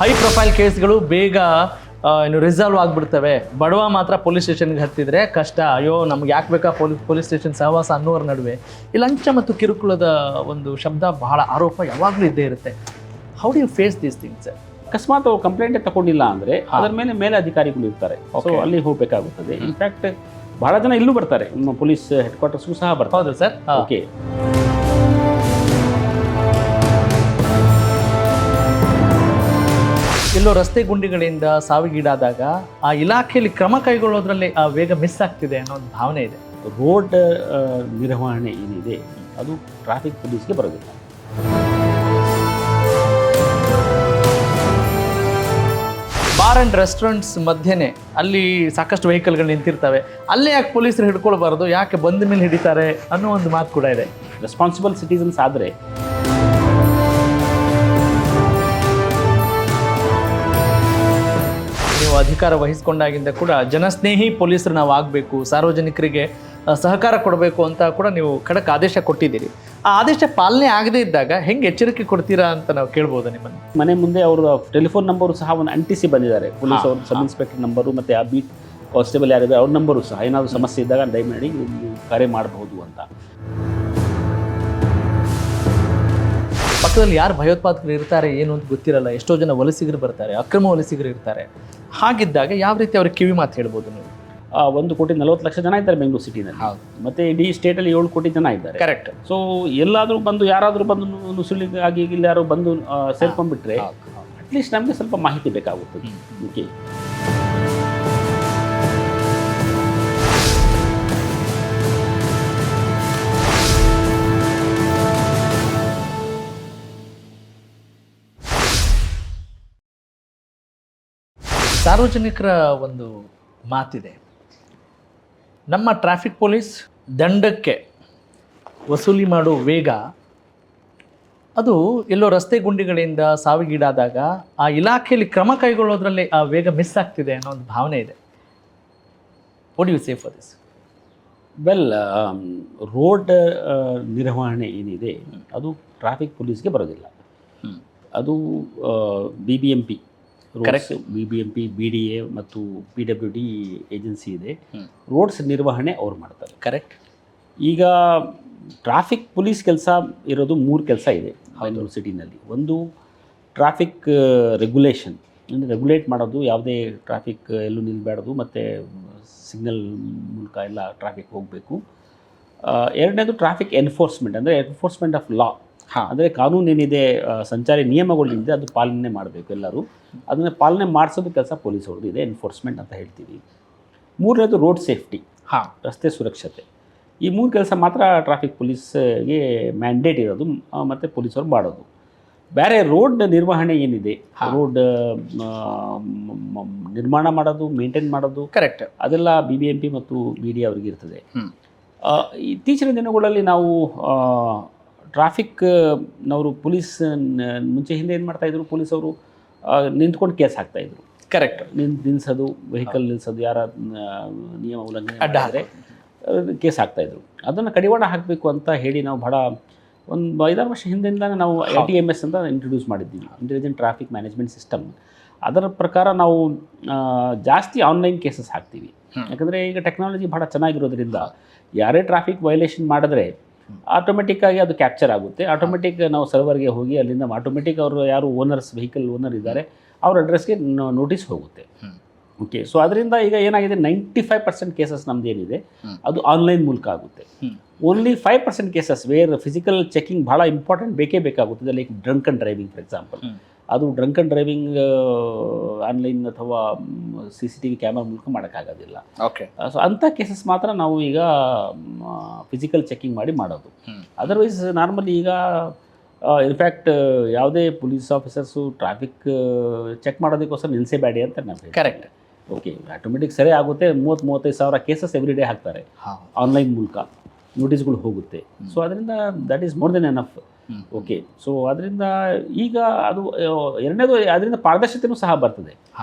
High profile ಕೇಸ್ಗಳು ಬೇಗ resolve ಆಗಿಬಿಡ್ತವೆ. ಬಡವ ಮಾತ್ರ ಪೊಲೀಸ್ ಸ್ಟೇಷನ್ಗೆ ಹತ್ತಿದ್ರೆ ಕಷ್ಟ. ಅಯ್ಯೋ ನಮ್ಗೆ ಯಾಕೆ ಬೇಕಾ ಪೊಲೀಸ್ ಸ್ಟೇಷನ್ ಸಹವಾಸ ಅನ್ನೋರ ನಡುವೆ ಈ ಲಂಚ ಮತ್ತು ಕಿರುಕುಳದ ಒಂದು ಶಬ್ದ ಬಹಳ ಆರೋಪ ಯಾವಾಗಲೂ ಇದ್ದೇ ಇರುತ್ತೆ. How do you face these things? ಅಕಸ್ಮಾತ್ ಅವ್ರು ಕಂಪ್ಲೇಂಟೇ ತಗೊಂಡಿಲ್ಲ ಅಂದರೆ ಅದರ ಮೇಲೆ ಅಧಿಕಾರಿಗಳು ಇರ್ತಾರೆ, ಸೊ ಅಲ್ಲಿ ಹೋಗಬೇಕಾಗುತ್ತದೆ. ಇನ್ಫ್ಯಾಕ್ಟ್ ಬಹಳ ಜನ ಇಲ್ಲೂ ಬರ್ತಾರೆ, ನಮ್ಮ ಪೊಲೀಸ್ ಹೆಡ್ ಕ್ವಾರ್ಟರ್ಸ್ಗೂ ಸಹ ಬರ್ತಾರೆ. ಹೌದು ಸರ್. ಓಕೆ, ಎಲ್ಲೋ ರಸ್ತೆ ಗುಂಡಿಗಳಿಂದ ಸಾವಿಗೀಡಾದಾಗ ಆ ಇಲಾಖೆಯಲ್ಲಿ ಕ್ರಮ ಕೈಗೊಳ್ಳೋದ್ರಲ್ಲಿ ಆ ವೇಗ ಮಿಸ್ ಆಗ್ತಿದೆ ಅನ್ನೋ ಒಂದು ಭಾವನೆ ಇದೆ. ರೋಡ್ ನಿರ್ವಹಣೆ ಏನಿದೆ ಅದು ಟ್ರಾಫಿಕ್ ಪೊಲೀಸ್ಗೆ ಬರೋದಿಲ್ಲ. ಬಾರ್ ಆ್ಯಂಡ್ ರೆಸ್ಟೋರೆಂಟ್ಸ್ ಮಧ್ಯೆ ಅಲ್ಲಿ ಸಾಕಷ್ಟು ವೆಹಿಕಲ್ಗಳು ನಿಂತಿರ್ತವೆ, ಅಲ್ಲೇ ಯಾಕೆ ಪೊಲೀಸರು ಹಿಡ್ಕೊಳ್ಬಾರ್ದು, ಯಾಕೆ ಬಂದ ಮೇಲೆ ಹಿಡಿತಾರೆ ಅನ್ನೋ ಒಂದು ಮಾತು ಕೂಡ ಇದೆ. ರೆಸ್ಪಾನ್ಸಿಬಲ್ ಸಿಟಿಸನ್ಸ್ ಆದರೆ ನೀವು ಅಧಿಕಾರ ವಹಿಸ್ಕೊಂಡಾಗಿಂದ ಕೂಡ ಜನಸ್ನೇಹಿ ಪೊಲೀಸರು ನಾವು ಆಗಬೇಕು, ಸಾರ್ವಜನಿಕರಿಗೆ ಸಹಕಾರ ಕೊಡಬೇಕು ಅಂತ ಕೂಡ ನೀವು ಖಡಕ್ ಆದೇಶ ಕೊಟ್ಟಿದ್ದೀರಿ. ಆ ಆದೇಶ ಪಾಲನೆ ಆಗದೇ ಇದ್ದಾಗ ಹೆಂಗೆ ಎಚ್ಚರಿಕೆ ಕೊಡ್ತೀರಾ ಅಂತ ನಾವು ಕೇಳ್ಬೋದು ನಿಮ್ಮನ್ನು. ಮನೆ ಮುಂದೆ ಅವರು ಟೆಲಿಫೋನ್ ನಂಬರು ಸಹ ಒಂದು ಅಂಟಿಸಿ ಬಂದಿದ್ದಾರೆ, ಪೊಲೀಸ್ ಅವರು ಸಬ್ ಇನ್ಸ್ಪೆಕ್ಟರ್ ನಂಬರು ಮತ್ತು ಆ ಬೀಟ್ ಕಾನ್ಸ್ಟೇಬಲ್ ಯಾರಿದೆ ಅವ್ರ ನಂಬರು ಸಹ ಏನಾದರೂ ಸಮಸ್ಯೆ ಇದ್ದಾಗ ದಯಮಾಡಿ ನೀವು ಕರೆ ಮಾಡಬಹುದು ಅಂತ. ಪಕ್ಕದಲ್ಲಿ ಯಾರು ಭಯೋತ್ಪಾದಕರು ಇರ್ತಾರೆ ಏನು ಅಂತ ಗೊತ್ತಿರಲ್ಲ, ಎಷ್ಟೋ ಜನ ವಲಸಿಗರು ಬರ್ತಾರೆ, ಅಕ್ರಮ ವಲಸಿಗರು ಇರ್ತಾರೆ. ಹಾಗಿದ್ದಾಗ ಯಾವ ರೀತಿ ಅವ್ರಿಗೆ ಕಿವಿ ಮಾತು ಹೇಳ್ಬೋದು ನೀವು? 1,40,00,000 ಜನ ಇದ್ದಾರೆ ಬೆಂಗಳೂರು ಸಿಟಿನಲ್ಲಿ. ಹೌದು. ಮತ್ತು ಇಡೀ ಸ್ಟೇಟಲ್ಲಿ 7 ಕೋಟಿ ಜನ ಇದ್ದಾರೆ. ಕರೆಕ್ಟ್. ಸೊ ಎಲ್ಲಾದರೂ ಬಂದು ಯಾರಾದರೂ ಬಂದು ನುಸುಳಿಗಾಗಿ ಇಲ್ಲಿ ಯಾರೋ ಬಂದು ಸೇರ್ಕೊಂಡ್ಬಿಟ್ರೆ ಅಟ್ಲೀಸ್ಟ್ ನಮಗೆ ಸ್ವಲ್ಪ ಮಾಹಿತಿ ಬೇಕಾಗುತ್ತದೆ. ಓಕೆ, ಸಾರ್ವಜನಿಕರ ಒಂದು ಮಾತಿದೆ, ನಮ್ಮ ಟ್ರಾಫಿಕ್ ಪೊಲೀಸ್ ದಂಡಕ್ಕೆ ವಸೂಲಿ ಮಾಡೋ ವೇಗ ಅದು ಎಲ್ಲೋ ರಸ್ತೆ ಗುಂಡಿಗಳಿಂದ ಸಾವಿಗೀಡಾದಾಗ ಆ ಇಲಾಖೆಯಲ್ಲಿ ಕ್ರಮ ಕೈಗೊಳ್ಳೋದ್ರಲ್ಲಿ ಆ ವೇಗ ಮಿಸ್ ಆಗ್ತಿದೆ ಅನ್ನೋ ಒಂದು ಭಾವನೆ ಇದೆ. What you say for this? Well, road ನಿರ್ವಹಣೆ ಏನಿದೆ ಅದು ಟ್ರಾಫಿಕ್ ಪೊಲೀಸ್ಗೆ ಬರೋದಿಲ್ಲ. ಅದು BBMP ಕರೆಕ್ಟ್. BBMP, BDA ಮತ್ತು PWD ಏಜೆನ್ಸಿ ಇದೆ, ರೋಡ್ಸ್ ನಿರ್ವಹಣೆ ಅವ್ರು ಮಾಡ್ತಾರೆ. ಕರೆಕ್ಟ್. ಈಗ ಟ್ರಾಫಿಕ್ ಪೊಲೀಸ್ ಕೆಲಸ ಇರೋದು 3 ಕೆಲಸ ಇದೆ ಬೆಂಗಳೂರು ಸಿಟಿನಲ್ಲಿ. ಒಂದು ಟ್ರಾಫಿಕ್ ರೆಗ್ಯುಲೇಷನ್, ಅಂದರೆ ರೆಗ್ಯುಲೇಟ್ ಮಾಡೋದು, ಯಾವುದೇ ಟ್ರಾಫಿಕ್ ಎಲ್ಲೂ ನಿಲ್ಲಬಾರ್ದು ಮತ್ತು ಸಿಗ್ನಲ್ ಮೂಲಕ ಎಲ್ಲ ಟ್ರಾಫಿಕ್ ಹೋಗಬೇಕು. ಎರಡನೇದು ಟ್ರಾಫಿಕ್ ಎನ್ಫೋರ್ಸ್ಮೆಂಟ್, ಅಂದರೆ ಎನ್ಫೋರ್ಸ್ಮೆಂಟ್ ಆಫ್ ಲಾ. ಅಂದರೆ ಕಾನೂನು ಏನಿದೆ, ಸಂಚಾರಿ ನಿಯಮಗಳೇನಿದೆ ಅದು ಪಾಲನೆ ಮಾಡಬೇಕು ಎಲ್ಲರೂ. ಅದನ್ನು ಪಾಲನೆ ಮಾಡಿಸೋದು ಕೆಲಸ ಪೊಲೀಸ್ ಅವ್ರದ್ದು ಇದೆ, ಎನ್ಫೋರ್ಸ್ಮೆಂಟ್ ಅಂತ ಹೇಳ್ತೀವಿ. ಮೂರನೇದು ರೋಡ್ ಸೇಫ್ಟಿ, ರಸ್ತೆ ಸುರಕ್ಷತೆ. ಈ 3 ಕೆಲಸ ಮಾತ್ರ ಟ್ರಾಫಿಕ್ ಪೊಲೀಸ್ಗೆ ಮ್ಯಾಂಡೇಟ್ ಇರೋದು ಮತ್ತು ಪೊಲೀಸವ್ರು ಮಾಡೋದು. ಬೇರೆ ರೋಡ್ ನಿರ್ವಹಣೆ ಏನಿದೆ, ರೋಡ್ ನಿರ್ಮಾಣ ಮಾಡೋದು, ಮೇಂಟೈನ್ ಮಾಡೋದು, ಕರೆಕ್ಟ್, ಅದೆಲ್ಲ BBMP ಮತ್ತು BDA ಅವ್ರಿಗೆ ಇರ್ತದೆ. ಇತ್ತೀಚಿನ ದಿನಗಳಲ್ಲಿ ನಾವು ಟ್ರಾಫಿಕ್ನವರು ಪೊಲೀಸ್ ಮುಂಚೆ ಹಿಂದೆ ಏನು ಮಾಡ್ತಾಯಿದ್ರು, ಪೊಲೀಸವರು ನಿಂತ್ಕೊಂಡು ಕೇಸ್ ಹಾಕ್ತಾಯಿದ್ರು. ಕರೆಕ್ಟ್. ನಿಲ್ಲಿಸೋದು, ವೆಹಿಕಲ್ ನಿಲ್ಲಿಸೋದು, ಯಾರ ನಿಯಮ ಉಲ್ಲಂಘನೆ ಮಾಡಿದ್ರೆ ಕೇಸ್ ಹಾಕ್ತಾಯಿದ್ರು. ಅದನ್ನು ಕಡಿವಾಣ ಹಾಕಬೇಕು ಅಂತ ಹೇಳಿ ನಾವು ಬಹಳ ಒಂದು 5-6 ವರ್ಷ ಹಿಂದಿಂದಾನೆ ನಾವು ITMS ಅಂತ ಇಂಟ್ರೊಡ್ಯೂಸ್ ಮಾಡಿದ್ದೀವಿ, ಇಂಟೆಲಿಜೆಂಟ್ ಟ್ರಾಫಿಕ್ ಮ್ಯಾನೇಜ್ಮೆಂಟ್ ಸಿಸ್ಟಮ್. ಅದರ ಪ್ರಕಾರ ನಾವು ಜಾಸ್ತಿ ಆನ್ಲೈನ್ ಕೇಸಸ್ ಹಾಕ್ತೀವಿ. ಯಾಕಂದರೆ ಈಗ ಟೆಕ್ನಾಲಜಿ ಭಾಳ ಚೆನ್ನಾಗಿರೋದ್ರಿಂದ ಯಾರೇ ಟ್ರಾಫಿಕ್ ವೈಲೇಷನ್ ಮಾಡಿದ್ರೆ ಆಟೋಮೆಟಿಕ್ಕಾಗಿ ಅದು ಕ್ಯಾಪ್ಚರ್ ಆಗುತ್ತೆ. ಆಟೋಮೆಟಿಕ್ ನಾವು ಸರ್ವರ್ಗೆ ಹೋಗಿ ಅಲ್ಲಿಂದ ಆಟೋಮೆಟಿಕ್ ಅವರು ಯಾರು ಓನರ್ಸ್, ವೆಹಿಕಲ್ ಓನರ್ ಇದ್ದಾರೆ ಅವ್ರ ಅಡ್ರೆಸ್ಗೆ ನೋಟಿಸ್ ಹೋಗುತ್ತೆ. ಓಕೆ, ಸೊ ಅದರಿಂದ ಈಗ ಏನಾಗಿದೆ, 95% ಕೇಸಸ್ ನಮ್ದು ಏನಿದೆ ಅದು ಆನ್ಲೈನ್ ಮೂಲಕ ಆಗುತ್ತೆ. Only 5% cases wear physical checking ಭಾಳ ಇಂಪಾರ್ಟೆಂಟ್ ಬೇಕೇ ಬೇಕಾಗುತ್ತದೆ. Like drunk and driving for example, ಅದು ಡ್ರಂಕ್ ಆ್ಯಂಡ್ ಡ್ರೈವಿಂಗ್ ಆನ್ಲೈನ್ ಅಥವಾ CCTV ಕ್ಯಾಮ್ರಾ ಮೂಲಕ ಮಾಡೋಕ್ಕಾಗೋದಿಲ್ಲ. ಓಕೆ, ಸೊ ಅಂಥ ಕೇಸಸ್ ಮಾತ್ರ ನಾವು ಈಗ ಫಿಸಿಕಲ್ ಚೆಕಿಂಗ್ ಮಾಡಿ ಮಾಡೋದು. ಅದರ್ವೈಸ್ ನಾರ್ಮಲಿ ಈಗ ಇನ್ಫ್ಯಾಕ್ಟ್ ಯಾವುದೇ ಪೊಲೀಸ್ ಆಫೀಸರ್ಸು ಟ್ರಾಫಿಕ್ ಚೆಕ್ ಮಾಡೋದಕ್ಕೋಸ್ಕರ ನಿಲ್ಲಿಸಬೇಡಿ ಅಂತ ನಾವು ಹೇಳ್ತೀವಿ. ಕರೆಕ್ಟ್. ಓಕೆ, ಆಟೋಮೆಟಿಕ್ ಸರಿ ಆಗುತ್ತೆ. 30-35 ಸಾವಿರ ಕೇಸಸ್ ಎವ್ರಿ ಡೇ ಹಾಕ್ತಾರೆ ಆನ್ಲೈನ್ ಮೂಲಕ, ನೋಟಿಸ್ಗಳು ಹೋಗುತ್ತೆ. ಸೊ ಅದರಿಂದ that is more than enough. Okay, so ಅದರಿಂದ ಈಗ ಅದು ಎರಡನೇದು, ಅದರಿಂದ ಪಾರದರ್ಶತೆಯೂ ಸಹ ಬರ್ತದೆ.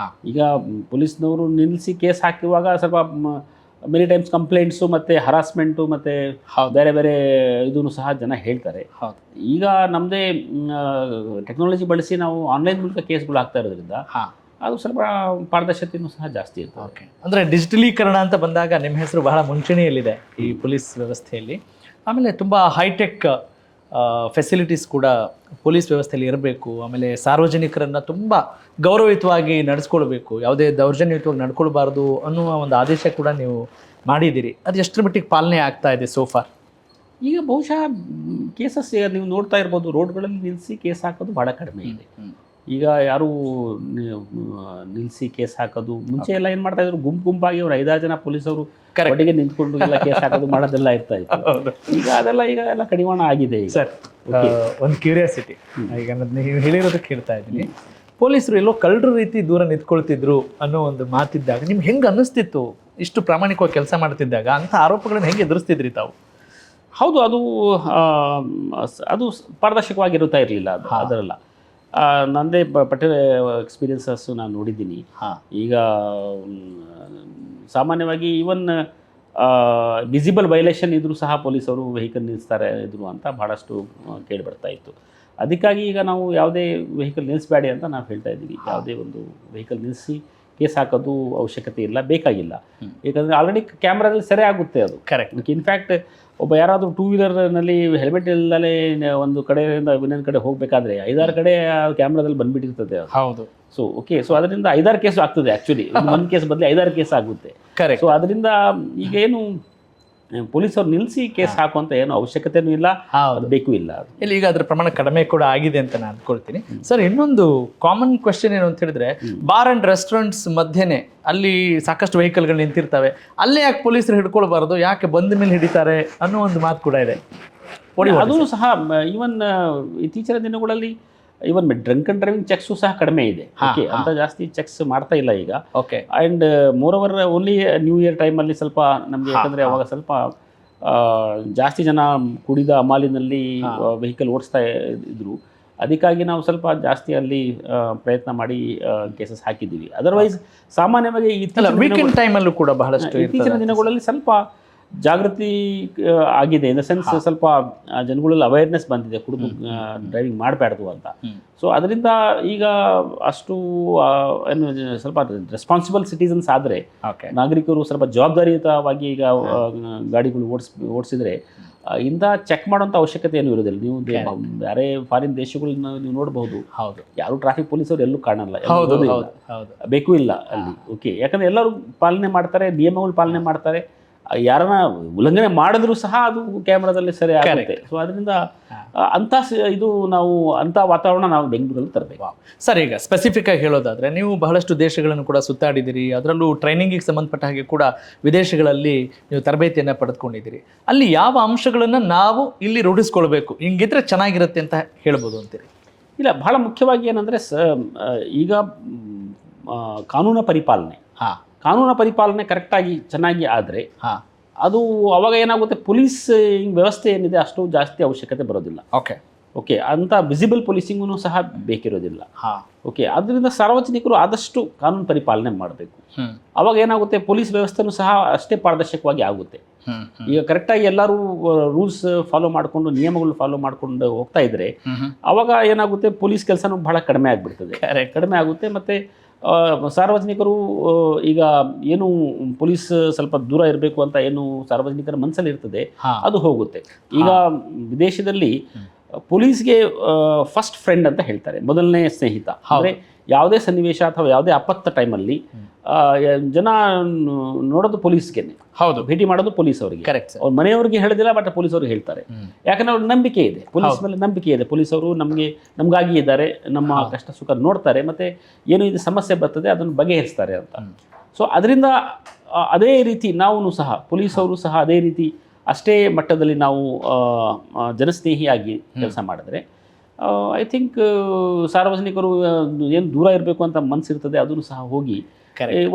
ಈಗ ಪೊಲೀಸ್ನವರು ನಿಲ್ಲಿಸಿ ಕೇಸ್ ಹಾಕುವಾಗ ಸ್ವಲ್ಪ ಮೆನಿ ಟೈಮ್ಸ್ ಕಂಪ್ಲೇಂಟ್ಸು ಮತ್ತು ಹರಾಸ್ಮೆಂಟು ಮತ್ತು ಬೇರೆ ಬೇರೆ ಇದೂ ಸಹ ಜನ ಹೇಳ್ತಾರೆ. ಈಗ ನಮ್ಮದೇ ಟೆಕ್ನಾಲಜಿ ಬಳಸಿ ನಾವು ಆನ್ಲೈನ್ ಮೂಲಕ ಕೇಸ್ಗಳು ಆಗ್ತಾ ಇರೋದ್ರಿಂದ ಅದು ಸ್ವಲ್ಪ ಪಾರದರ್ಶತೆಯೂ ಸಹ ಜಾಸ್ತಿ ಇರ್ತದೆ. ಓಕೆ, ಅಂದರೆ ಡಿಜಿಟಲೀಕರಣ ಅಂತ ಬಂದಾಗ ನಿಮ್ಮ ಹೆಸರು ಬಹಳ ಮುಂಚೂಣಿಯಲ್ಲಿದೆ ಈ ಪೊಲೀಸ್ ವ್ಯವಸ್ಥೆಯಲ್ಲಿ. ಆಮೇಲೆ ತುಂಬ ಹೈಟೆಕ್ ಫೆಸಿಲಿಟೀಸ್ ಕೂಡ ಪೊಲೀಸ್ ವ್ಯವಸ್ಥೆಯಲ್ಲಿ ಇರಬೇಕು. ಆಮೇಲೆ ಸಾರ್ವಜನಿಕರನ್ನು ತುಂಬ ಗೌರವಯುತವಾಗಿ ನಡೆಸ್ಕೊಳ್ಬೇಕು, ಯಾವುದೇ ದೌರ್ಜನ್ಯಯುತವಾಗಿ ನಡ್ಕೊಳ್ಬಾರ್ದು ಅನ್ನುವ ಒಂದು ಆದೇಶ ಕೂಡ ನೀವು ಮಾಡಿದ್ದೀರಿ. ಅದು ಎಷ್ಟರ ಮಟ್ಟಿಗೆ ಪಾಲನೆ ಆಗ್ತಾ ಇದೆ ಸೋಫಾರ್? ಈಗ ಬಹುಶಃ ಕೇಸಸ್ ನೀವು ನೋಡ್ತಾ ಇರ್ಬೋದು, ರೋಡ್ಗಳಲ್ಲಿ ನಿಲ್ಲಿಸಿ ಕೇಸ್ ಹಾಕೋದು ಭಾಳ ಕಡಿಮೆ ಇದೆ. ಈಗ ಯಾರು ನಿಲ್ಲಿಸಿ ಕೇಸ್ ಹಾಕೋದು, ಮುಂಚೆ ಎಲ್ಲ ಏನು ಮಾಡ್ತಾ ಇದ್ರು, ಗುಂಪಾಗಿ ಅವ್ರು 5-6 ಜನ ಪೊಲೀಸವರು ಒಟ್ಟಿಗೆ ನಿಂತ್ಕೊಂಡು ಎಲ್ಲ ಕೇಸ್ ಹಾಕೋದು ಮಾಡೋದೆಲ್ಲ ಇರ್ತಾ ಇತ್ತು. ಈಗ ಅದೆಲ್ಲ ಕಡಿವಾಣ ಆಗಿದೆ. ಈಗ ಸರ್, ಒಂದು ಕ್ಯೂರಿಯಾಸಿಟಿ, ಈಗ ನೀವು ಹೇಳಿರೋದಕ್ಕೆ ಹೇಳ್ತಾ ಇದ್ದೀನಿ, ಪೊಲೀಸರು ಎಲ್ಲೋ ಕಳ್ಳರ ರೀತಿ ದೂರ ನಿಂತ್ಕೊಳ್ತಿದ್ರು ಅನ್ನೋ ಒಂದು ಮಾತಿದ್ದಾಗ ನಿಮ್ಗೆ ಹೆಂಗೆ ಅನ್ನಿಸ್ತಿತ್ತು? ಇಷ್ಟು ಪ್ರಾಮಾಣಿಕವಾಗಿ ಕೆಲಸ ಮಾಡ್ತಿದ್ದಾಗ ಅಂಥ ಆರೋಪಗಳನ್ನ ಹೆಂಗೆ ಎದುರಿಸ್ತಿದ್ರಿ ತಾವು? ಹೌದು, ಅದು ಪಾರದರ್ಶಕವಾಗಿರುತ್ತಾ ಇರಲಿಲ್ಲ ಅದರಲ್ಲ. ನನ್ನದೇ ಎಕ್ಸ್ಪೀರಿಯನ್ಸಸ್ಸು ನಾನು ನೋಡಿದ್ದೀನಿ. ಈಗ ಸಾಮಾನ್ಯವಾಗಿ ಈವನ್ ವಿಸಿಬಲ್ ವೈಲೇಷನ್ ಇದ್ರೂ ಸಹ ಪೊಲೀಸರು ವೆಹಿಕಲ್ ನಿಲ್ಲಿಸ್ತಾರೆ ಇದ್ರು ಅಂತ ಭಾಳಷ್ಟು ಕೇಳಿ ಬರ್ತಾ ಇತ್ತು. ಅದಕ್ಕಾಗಿ ಈಗ ನಾವು ಯಾವುದೇ ವೆಹಿಕಲ್ ನಿಲ್ಲಿಸಬೇಡಿ ಅಂತ ನಾವು ಹೇಳ್ತಾ ಇದ್ದೀವಿ. ಯಾವುದೇ ಒಂದು ವೆಹಿಕಲ್ ನಿಲ್ಲಿಸಿ ಕೇಸ್ ಹಾಕೋದು ಅವಶ್ಯಕತೆ ಇಲ್ಲ, ಬೇಕಾಗಿಲ್ಲ. ಯಾಕಂದರೆ ಆಲ್ರೆಡಿ ಕ್ಯಾಮ್ರಾದಲ್ಲಿ ಸೆರೆ ಆಗುತ್ತೆ ಅದು. ಕರೆಕ್ಟ್. ಇನ್ಫ್ಯಾಕ್ಟ್ ಒಬ್ಬ ಯಾರಾದರೂ 2 ವೀಲರ್ನಲ್ಲಿ ಹೆಲ್ಮೆಟ್ ಇಲ್ಲದಲೇ ಒಂದು ಕಡೆಯಿಂದ ಇನ್ನೊಂದು ಕಡೆ ಹೋಗಬೇಕಾದ್ರೆ 5-6 ಕಡೆ ಕ್ಯಾಮ್ರಾದಲ್ಲಿ ಬಂದುಬಿಟ್ಟಿರ್ತದೆ ಅದು. ಹೌದು. ಸೊ ಅದರಿಂದ 5-6 ಕೇಸು ಆಗ್ತದೆ. ಆ್ಯಕ್ಚುಲಿ ಒಂದು ಕೇಸ್ ಬದಲು 5-6 ಕೇಸ್ ಆಗುತ್ತೆ. ಕರೆಕ್ಟ್. ಸೊ ಅದರಿಂದ ಈಗ ಏನು ಪೊಲೀಸರು ನಿಲ್ಲಿಸಿ ಕೇಸ್ ಹಾಕುವಂತ ಏನು ಅವಶ್ಯಕತೆನೂ ಇಲ್ಲ, ಬೇಕು ಇಲ್ಲ. ಇಲ್ಲಿ ಈಗ ಅದ್ರ ಪ್ರಮಾಣ ಕಡಿಮೆ ಕೂಡ ಆಗಿದೆ ಅಂತ ನಾನು ಅನ್ಕೊಳ್ತೀನಿ. ಸರ್, ಇನ್ನೊಂದು ಕಾಮನ್ ಕ್ವೆಶ್ಚನ್ ಏನು ಅಂತ ಹೇಳಿದ್ರೆ, ಬಾರ್ ಅಂಡ್ ರೆಸ್ಟೋರೆಂಟ್ಸ್ ಮಧ್ಯೆನೆ ಅಲ್ಲಿ ಸಾಕಷ್ಟು ವೆಹಿಕಲ್ಗಳು ನಿಂತಿರ್ತವೆ, ಅಲ್ಲೇ ಯಾಕೆ ಪೊಲೀಸರು ಹಿಡ್ಕೊಳ್ಬಾರ್ದು, ಯಾಕೆ ಬಂದ ಮೇಲೆ ಹಿಡಿತಾರೆ ಅನ್ನೋ ಒಂದು ಮಾತು ಕೂಡ ಇದೆ. ಅದೂ ಸಹ ಈವನ್ ಇತ್ತೀಚಿನ ದಿನಗಳಲ್ಲಿ even drunk and driving checks ಸಹ ಕಡಿಮೆ ಇದೆ. ಓಕೆ, ಅಂತ ಜಾಸ್ತಿ ಚೆಕ್ಸ್ ಮಾಡ್ತಾ ಇಲ್ಲ ಈಗ. Okay. And more over only new year ಟೈಮಲ್ಲಿ ಸ್ವಲ್ಪ ನಮಗೆ, ಯಾಕಂದರೆ ಅವಾಗ ಸ್ವಲ್ಪ ಜಾಸ್ತಿ ಜನ ಕುಡಿದ ಅಮಾಲಿನಲ್ಲಿ ವೆಹಿಕಲ್ ಓಡಿಸ್ತಾ ಇದ್ರು. ಅದಕ್ಕಾಗಿ ನಾವು ಸ್ವಲ್ಪ ಜಾಸ್ತಿ ಅಲ್ಲಿ ಪ್ರಯತ್ನ ಮಾಡಿ ಕೇಸಸ್ ಹಾಕಿದ್ದೀವಿ. ಅದರ್ವೈಸ್ ಸಾಮಾನ್ಯವಾಗಿ ವೀಕೆಂಡ್ ಟೈಮಲ್ಲೂ ಕೂಡ ಬಹಳಷ್ಟು ಇತ್ತೀಚಿನ ದಿನಗಳಲ್ಲಿ ಸ್ವಲ್ಪ ಜಾಗೃತಿ ಆಗಿದೆ. ಇನ್ ದ ಸೆನ್ಸ್ ಸ್ವಲ್ಪ ಜನಗಳಲ್ಲಿ ಅವೇರ್ನೆಸ್ ಬಂದಿದೆ, ಕುಡಿದು ಡ್ರೈವಿಂಗ್ ಮಾಡಬಾರ್ದು ಅಂತ. ಸೊ ಅದರಿಂದ ಈಗ ಅಷ್ಟು ಏನು ಸ್ವಲ್ಪ ರೆಸ್ಪಾನ್ಸಿಬಲ್ ಸಿಟಿಸನ್ಸ್ ಆದರೆ, ನಾಗರಿಕರು ಸ್ವಲ್ಪ ಜವಾಬ್ದಾರಿಯುತವಾಗಿ ಈಗ ಗಾಡಿಗಳು ಓಡಿಸಿದ್ರೆ ಇಂಥ ಚೆಕ್ ಮಾಡೋಂಥ ಅವಶ್ಯಕತೆ ಏನೂ ಇರೋದಿಲ್ಲ. ನೀವು ಬೇರೆ ಫಾರಿನ್ ದೇಶಗಳನ್ನ ನೀವು ನೋಡಬಹುದು. ಹೌದು, ಯಾರು ಟ್ರಾಫಿಕ್ ಪೊಲೀಸರು ಎಲ್ಲೂ ಕಾಣಲ್ಲ, ಬೇಕು ಇಲ್ಲ ಅಲ್ಲಿ. ಓಕೆ, ಯಾಕಂದರೆ ಎಲ್ಲರೂ ಪಾಲನೆ ಮಾಡ್ತಾರೆ, ನಿಯಮಗಳು ಪಾಲನೆ ಮಾಡ್ತಾರೆ. ಯಾರನ್ನ ಉಲ್ಲಂಘನೆ ಮಾಡಿದ್ರು ಸಹ ಅದು ಕ್ಯಾಮ್ರಾದಲ್ಲಿ ಸರಿ ಆಗುತ್ತೆ. ಸೊ ಅದರಿಂದ ಅಂಥ ವಾತಾವರಣ ನಾವು ಬೆಂಗಳೂರಲ್ಲಿ ತರಬೇಕು. ಸರ್, ಈಗ ಸ್ಪೆಸಿಫಿಕ್ ಆಗಿ ಹೇಳೋದಾದರೆ, ನೀವು ಬಹಳಷ್ಟು ದೇಶಗಳನ್ನು ಕೂಡ ಸುತ್ತಾಡಿದ್ದೀರಿ, ಅದರಲ್ಲೂ ಟ್ರೈನಿಂಗಿಗೆ ಸಂಬಂಧಪಟ್ಟ ಹಾಗೆ ಕೂಡ ವಿದೇಶಗಳಲ್ಲಿ ನೀವು ತರಬೇತಿಯನ್ನು ಪಡೆದುಕೊಂಡಿದ್ದೀರಿ. ಅಲ್ಲಿ ಯಾವ ಅಂಶಗಳನ್ನು ನಾವು ಇಲ್ಲಿ ರೂಢಿಸ್ಕೊಳ್ಬೇಕು, ಹಿಂಗಿದ್ರೆ ಚೆನ್ನಾಗಿರುತ್ತೆ ಅಂತ ಹೇಳ್ಬೋದು ಅಂತೀರಿ? ಇಲ್ಲ, ಬಹಳ ಮುಖ್ಯವಾಗಿ ಏನಂದರೆ ಈಗ ಕಾನೂನು ಪರಿಪಾಲನೆ ಕರೆಕ್ಟಾಗಿ ಚೆನ್ನಾಗಿ ಆದರೆ ಅದು ಅವಾಗ ಏನಾಗುತ್ತೆ, ಪೊಲೀಸ್ ವ್ಯವಸ್ಥೆ ಏನಿದೆ ಅಷ್ಟು ಜಾಸ್ತಿ ಅವಶ್ಯಕತೆ ಬರೋದಿಲ್ಲ. ಓಕೆ, ಅಂಥ ವಿಸಿಬಲ್ ಪೊಲೀಸಿಂಗೂ ಸಹ ಬೇಕಿರೋದಿಲ್ಲ. ಓಕೆ, ಅದರಿಂದ ಸಾರ್ವಜನಿಕರು ಆದಷ್ಟು ಕಾನೂನು ಪರಿಪಾಲನೆ ಮಾಡಬೇಕು. ಅವಾಗ ಏನಾಗುತ್ತೆ, ಪೊಲೀಸ್ ವ್ಯವಸ್ಥೆನೂ ಸಹ ಅಷ್ಟೇ ಪಾರದರ್ಶಕವಾಗಿ ಆಗುತ್ತೆ. ಈಗ ಕರೆಕ್ಟಾಗಿ ಎಲ್ಲರೂ ರೂಲ್ಸ್ ಫಾಲೋ ಮಾಡಿಕೊಂಡು, ನಿಯಮಗಳು ಫಾಲೋ ಮಾಡಿಕೊಂಡು ಹೋಗ್ತಾ ಇದ್ರೆ ಅವಾಗ ಏನಾಗುತ್ತೆ, ಪೊಲೀಸ್ ಕೆಲಸನೂ ಬಹಳ ಕಡಿಮೆ ಆಗುತ್ತೆ. ಮತ್ತು ಸಾರ್ವಜನಿಕರು ಈಗ ಏನು ಪೊಲೀಸ್ ಸ್ವಲ್ಪ ದೂರ ಇರಬೇಕು ಅಂತ ಏನು ಸಾರ್ವಜನಿಕರ ಮನಸ್ಸಲ್ಲಿ ಇರ್ತದೆ ಅದು ಹೋಗುತ್ತೆ. ಈಗ ವಿದೇಶದಲ್ಲಿ ಪೊಲೀಸ್ಗೆ ಫಸ್ಟ್ ಫ್ರೆಂಡ್ ಅಂತ ಹೇಳ್ತಾರೆ, ಮೊದಲನೇ ಸ್ನೇಹಿತ. ಅಂದರೆ ಯಾವುದೇ ಸನ್ನಿವೇಶ ಅಥವಾ ಯಾವುದೇ ಆಪತ್ತ ಟೈಮಲ್ಲಿ ಜನ ನೋಡೋದು ಪೊಲೀಸ್ಗೆನೆ, ಭೇಟಿ ಮಾಡೋದು ಪೊಲೀಸ್ ಅವರಿಗೆ. ಅವ್ರ ಮನೆಯವ್ರಿಗೆ ಹೇಳೋದಿಲ್ಲ, ಬಟ್ ಪೊಲೀಸ್ ಅವ್ರಿಗೆ ಹೇಳ್ತಾರೆ. ಯಾಕಂದ್ರೆ ಅವ್ರಿಗೆ ನಂಬಿಕೆ ಇದೆ, ಪೊಲೀಸ್ ಮೇಲೆ ನಂಬಿಕೆ ಇದೆ. ಪೊಲೀಸವರು ನಮಗಾಗಿ ಇದ್ದಾರೆ, ನಮ್ಮ ಕಷ್ಟ ಸುಖ ನೋಡ್ತಾರೆ, ಮತ್ತು ಏನು ಇದು ಸಮಸ್ಯೆ ಬರ್ತದೆ ಅದನ್ನು ಬಗೆಹರಿಸ್ತಾರೆ ಅಂತ. ಸೊ ಅದರಿಂದ ಅದೇ ರೀತಿ ನಾವು ಸಹ ಪೊಲೀಸವರು ಸಹ ಅದೇ ರೀತಿ ಅಷ್ಟೇ ಮಟ್ಟದಲ್ಲಿ ನಾವು ಜನಸ್ನೇಹಿಯಾಗಿ ಕೆಲಸ ಮಾಡಿದ್ರೆ ಐ ಥಿಂಕ್ ಸಾರ್ವಜನಿಕರು ಏನು ದೂರ ಇರಬೇಕು ಅಂತ ಮನಸ್ಸಿರ್ತದೆ ಅದನ್ನು ಸಹ ಹೋಗಿ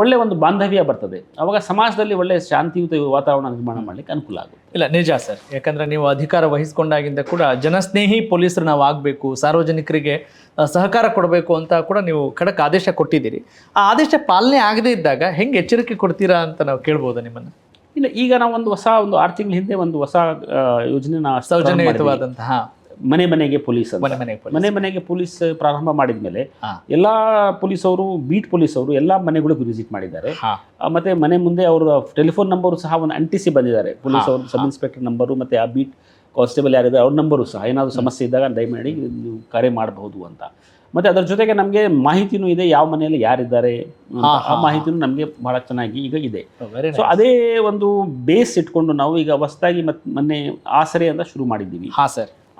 ಒಳ್ಳೆ ಒಂದು ಬಾಂಧವ್ಯ ಬರ್ತದೆ. ಅವಾಗ ಸಮಾಜದಲ್ಲಿ ಒಳ್ಳೆ ಶಾಂತಿಯುತ ವಾತಾವರಣ ನಿರ್ಮಾಣ ಮಾಡಲಿಕ್ಕೆ ಅನುಕೂಲ ಆಗುತ್ತೆ. ಇಲ್ಲ, ನಿಜ ಸರ್. ಯಾಕಂದರೆ ನೀವು ಅಧಿಕಾರ ವಹಿಸ್ಕೊಂಡಾಗಿಂದ ಕೂಡ ಜನಸ್ನೇಹಿ ಪೊಲೀಸರು ನಾವು ಆಗಬೇಕು, ಸಾರ್ವಜನಿಕರಿಗೆ ಸಹಕಾರ ಕೊಡಬೇಕು ಅಂತ ಕೂಡ ನೀವು ಖಡಕ್ ಆದೇಶ ಕೊಟ್ಟಿದ್ದೀರಿ. ಆ ಆದೇಶ ಪಾಲನೆ ಆಗದೇ ಇದ್ದಾಗ ಹೆಂಗೆ ಎಚ್ಚರಿಕೆ ಕೊಡ್ತೀರಾ ಅಂತ ನಾವು ಕೇಳ್ಬೋದಾ ನಿಮ್ಮನ್ನು? ಇಲ್ಲ, ಈಗ ನಾವು ಒಂದು 6 ತಿಂಗಳ ಹಿಂದೆ ಒಂದು ಹೊಸ ಯೋಜನೆ ಸೌಜನ್ಯಯುತವಾದಂತಹ ಮನೆ ಮನೆಗೆ ಪೊಲೀಸ್ ಅಂತ. ಮನೆ ಮನೆಗೆ ಪೊಲೀಸ್ ಪ್ರಾರಂಭ ಮಾಡಿದ ಮೇಲೆ ಎಲ್ಲ ಪೊಲೀಸವರು, ಬೀಟ್ ಪೊಲೀಸವರು ಎಲ್ಲ ಮನೆಗಳಿಗೂ ವಿಸಿಟ್ ಮಾಡಿದ್ದಾರೆ. ಮತ್ತೆ ಮನೆ ಮುಂದೆ ಅವರ ಟೆಲಿಫೋನ್ ನಂಬರು ಸಹ ಒಂದು ಅಂಟಿಸಿ ಬಂದಿದ್ದಾರೆ. ಪೊಲೀಸ್ ಅವರು ಸಬ್ ಇನ್ಸ್ಪೆಕ್ಟರ್ ನಂಬರು ಮತ್ತು ಆ ಬೀಟ್ ಕಾನ್ಸ್ಟೇಬಲ್ ಯಾರಿದ್ದಾರೆ ಅವ್ರ ನಂಬರು ಸಹ ಏನಾದರೂ ಸಮಸ್ಯೆ ಇದ್ದಾಗ ದಯಮಾಡಿ ನೀವು ಕರೆ ಮಾಡಬಹುದು ಅಂತ. ಮತ್ತು ಅದರ ಜೊತೆಗೆ ನಮಗೆ ಮಾಹಿತಿನೂ ಇದೆ, ಯಾವ ಮನೆಯಲ್ಲಿ ಯಾರಿದ್ದಾರೆ ಆ ಮಾಹಿತಿನೂ ನಮಗೆ ಬಹಳ ಚೆನ್ನಾಗಿ ಈಗ ಇದೆ. ಸೊ ಅದೇ ಒಂದು ಬೇಸ್ ಇಟ್ಕೊಂಡು ನಾವು ಈಗ ಹೊಸದಾಗಿ ಮೊನ್ನೆ ಆಸರೆ ಅಂತ ಶುರು ಮಾಡಿದ್ದೀವಿ.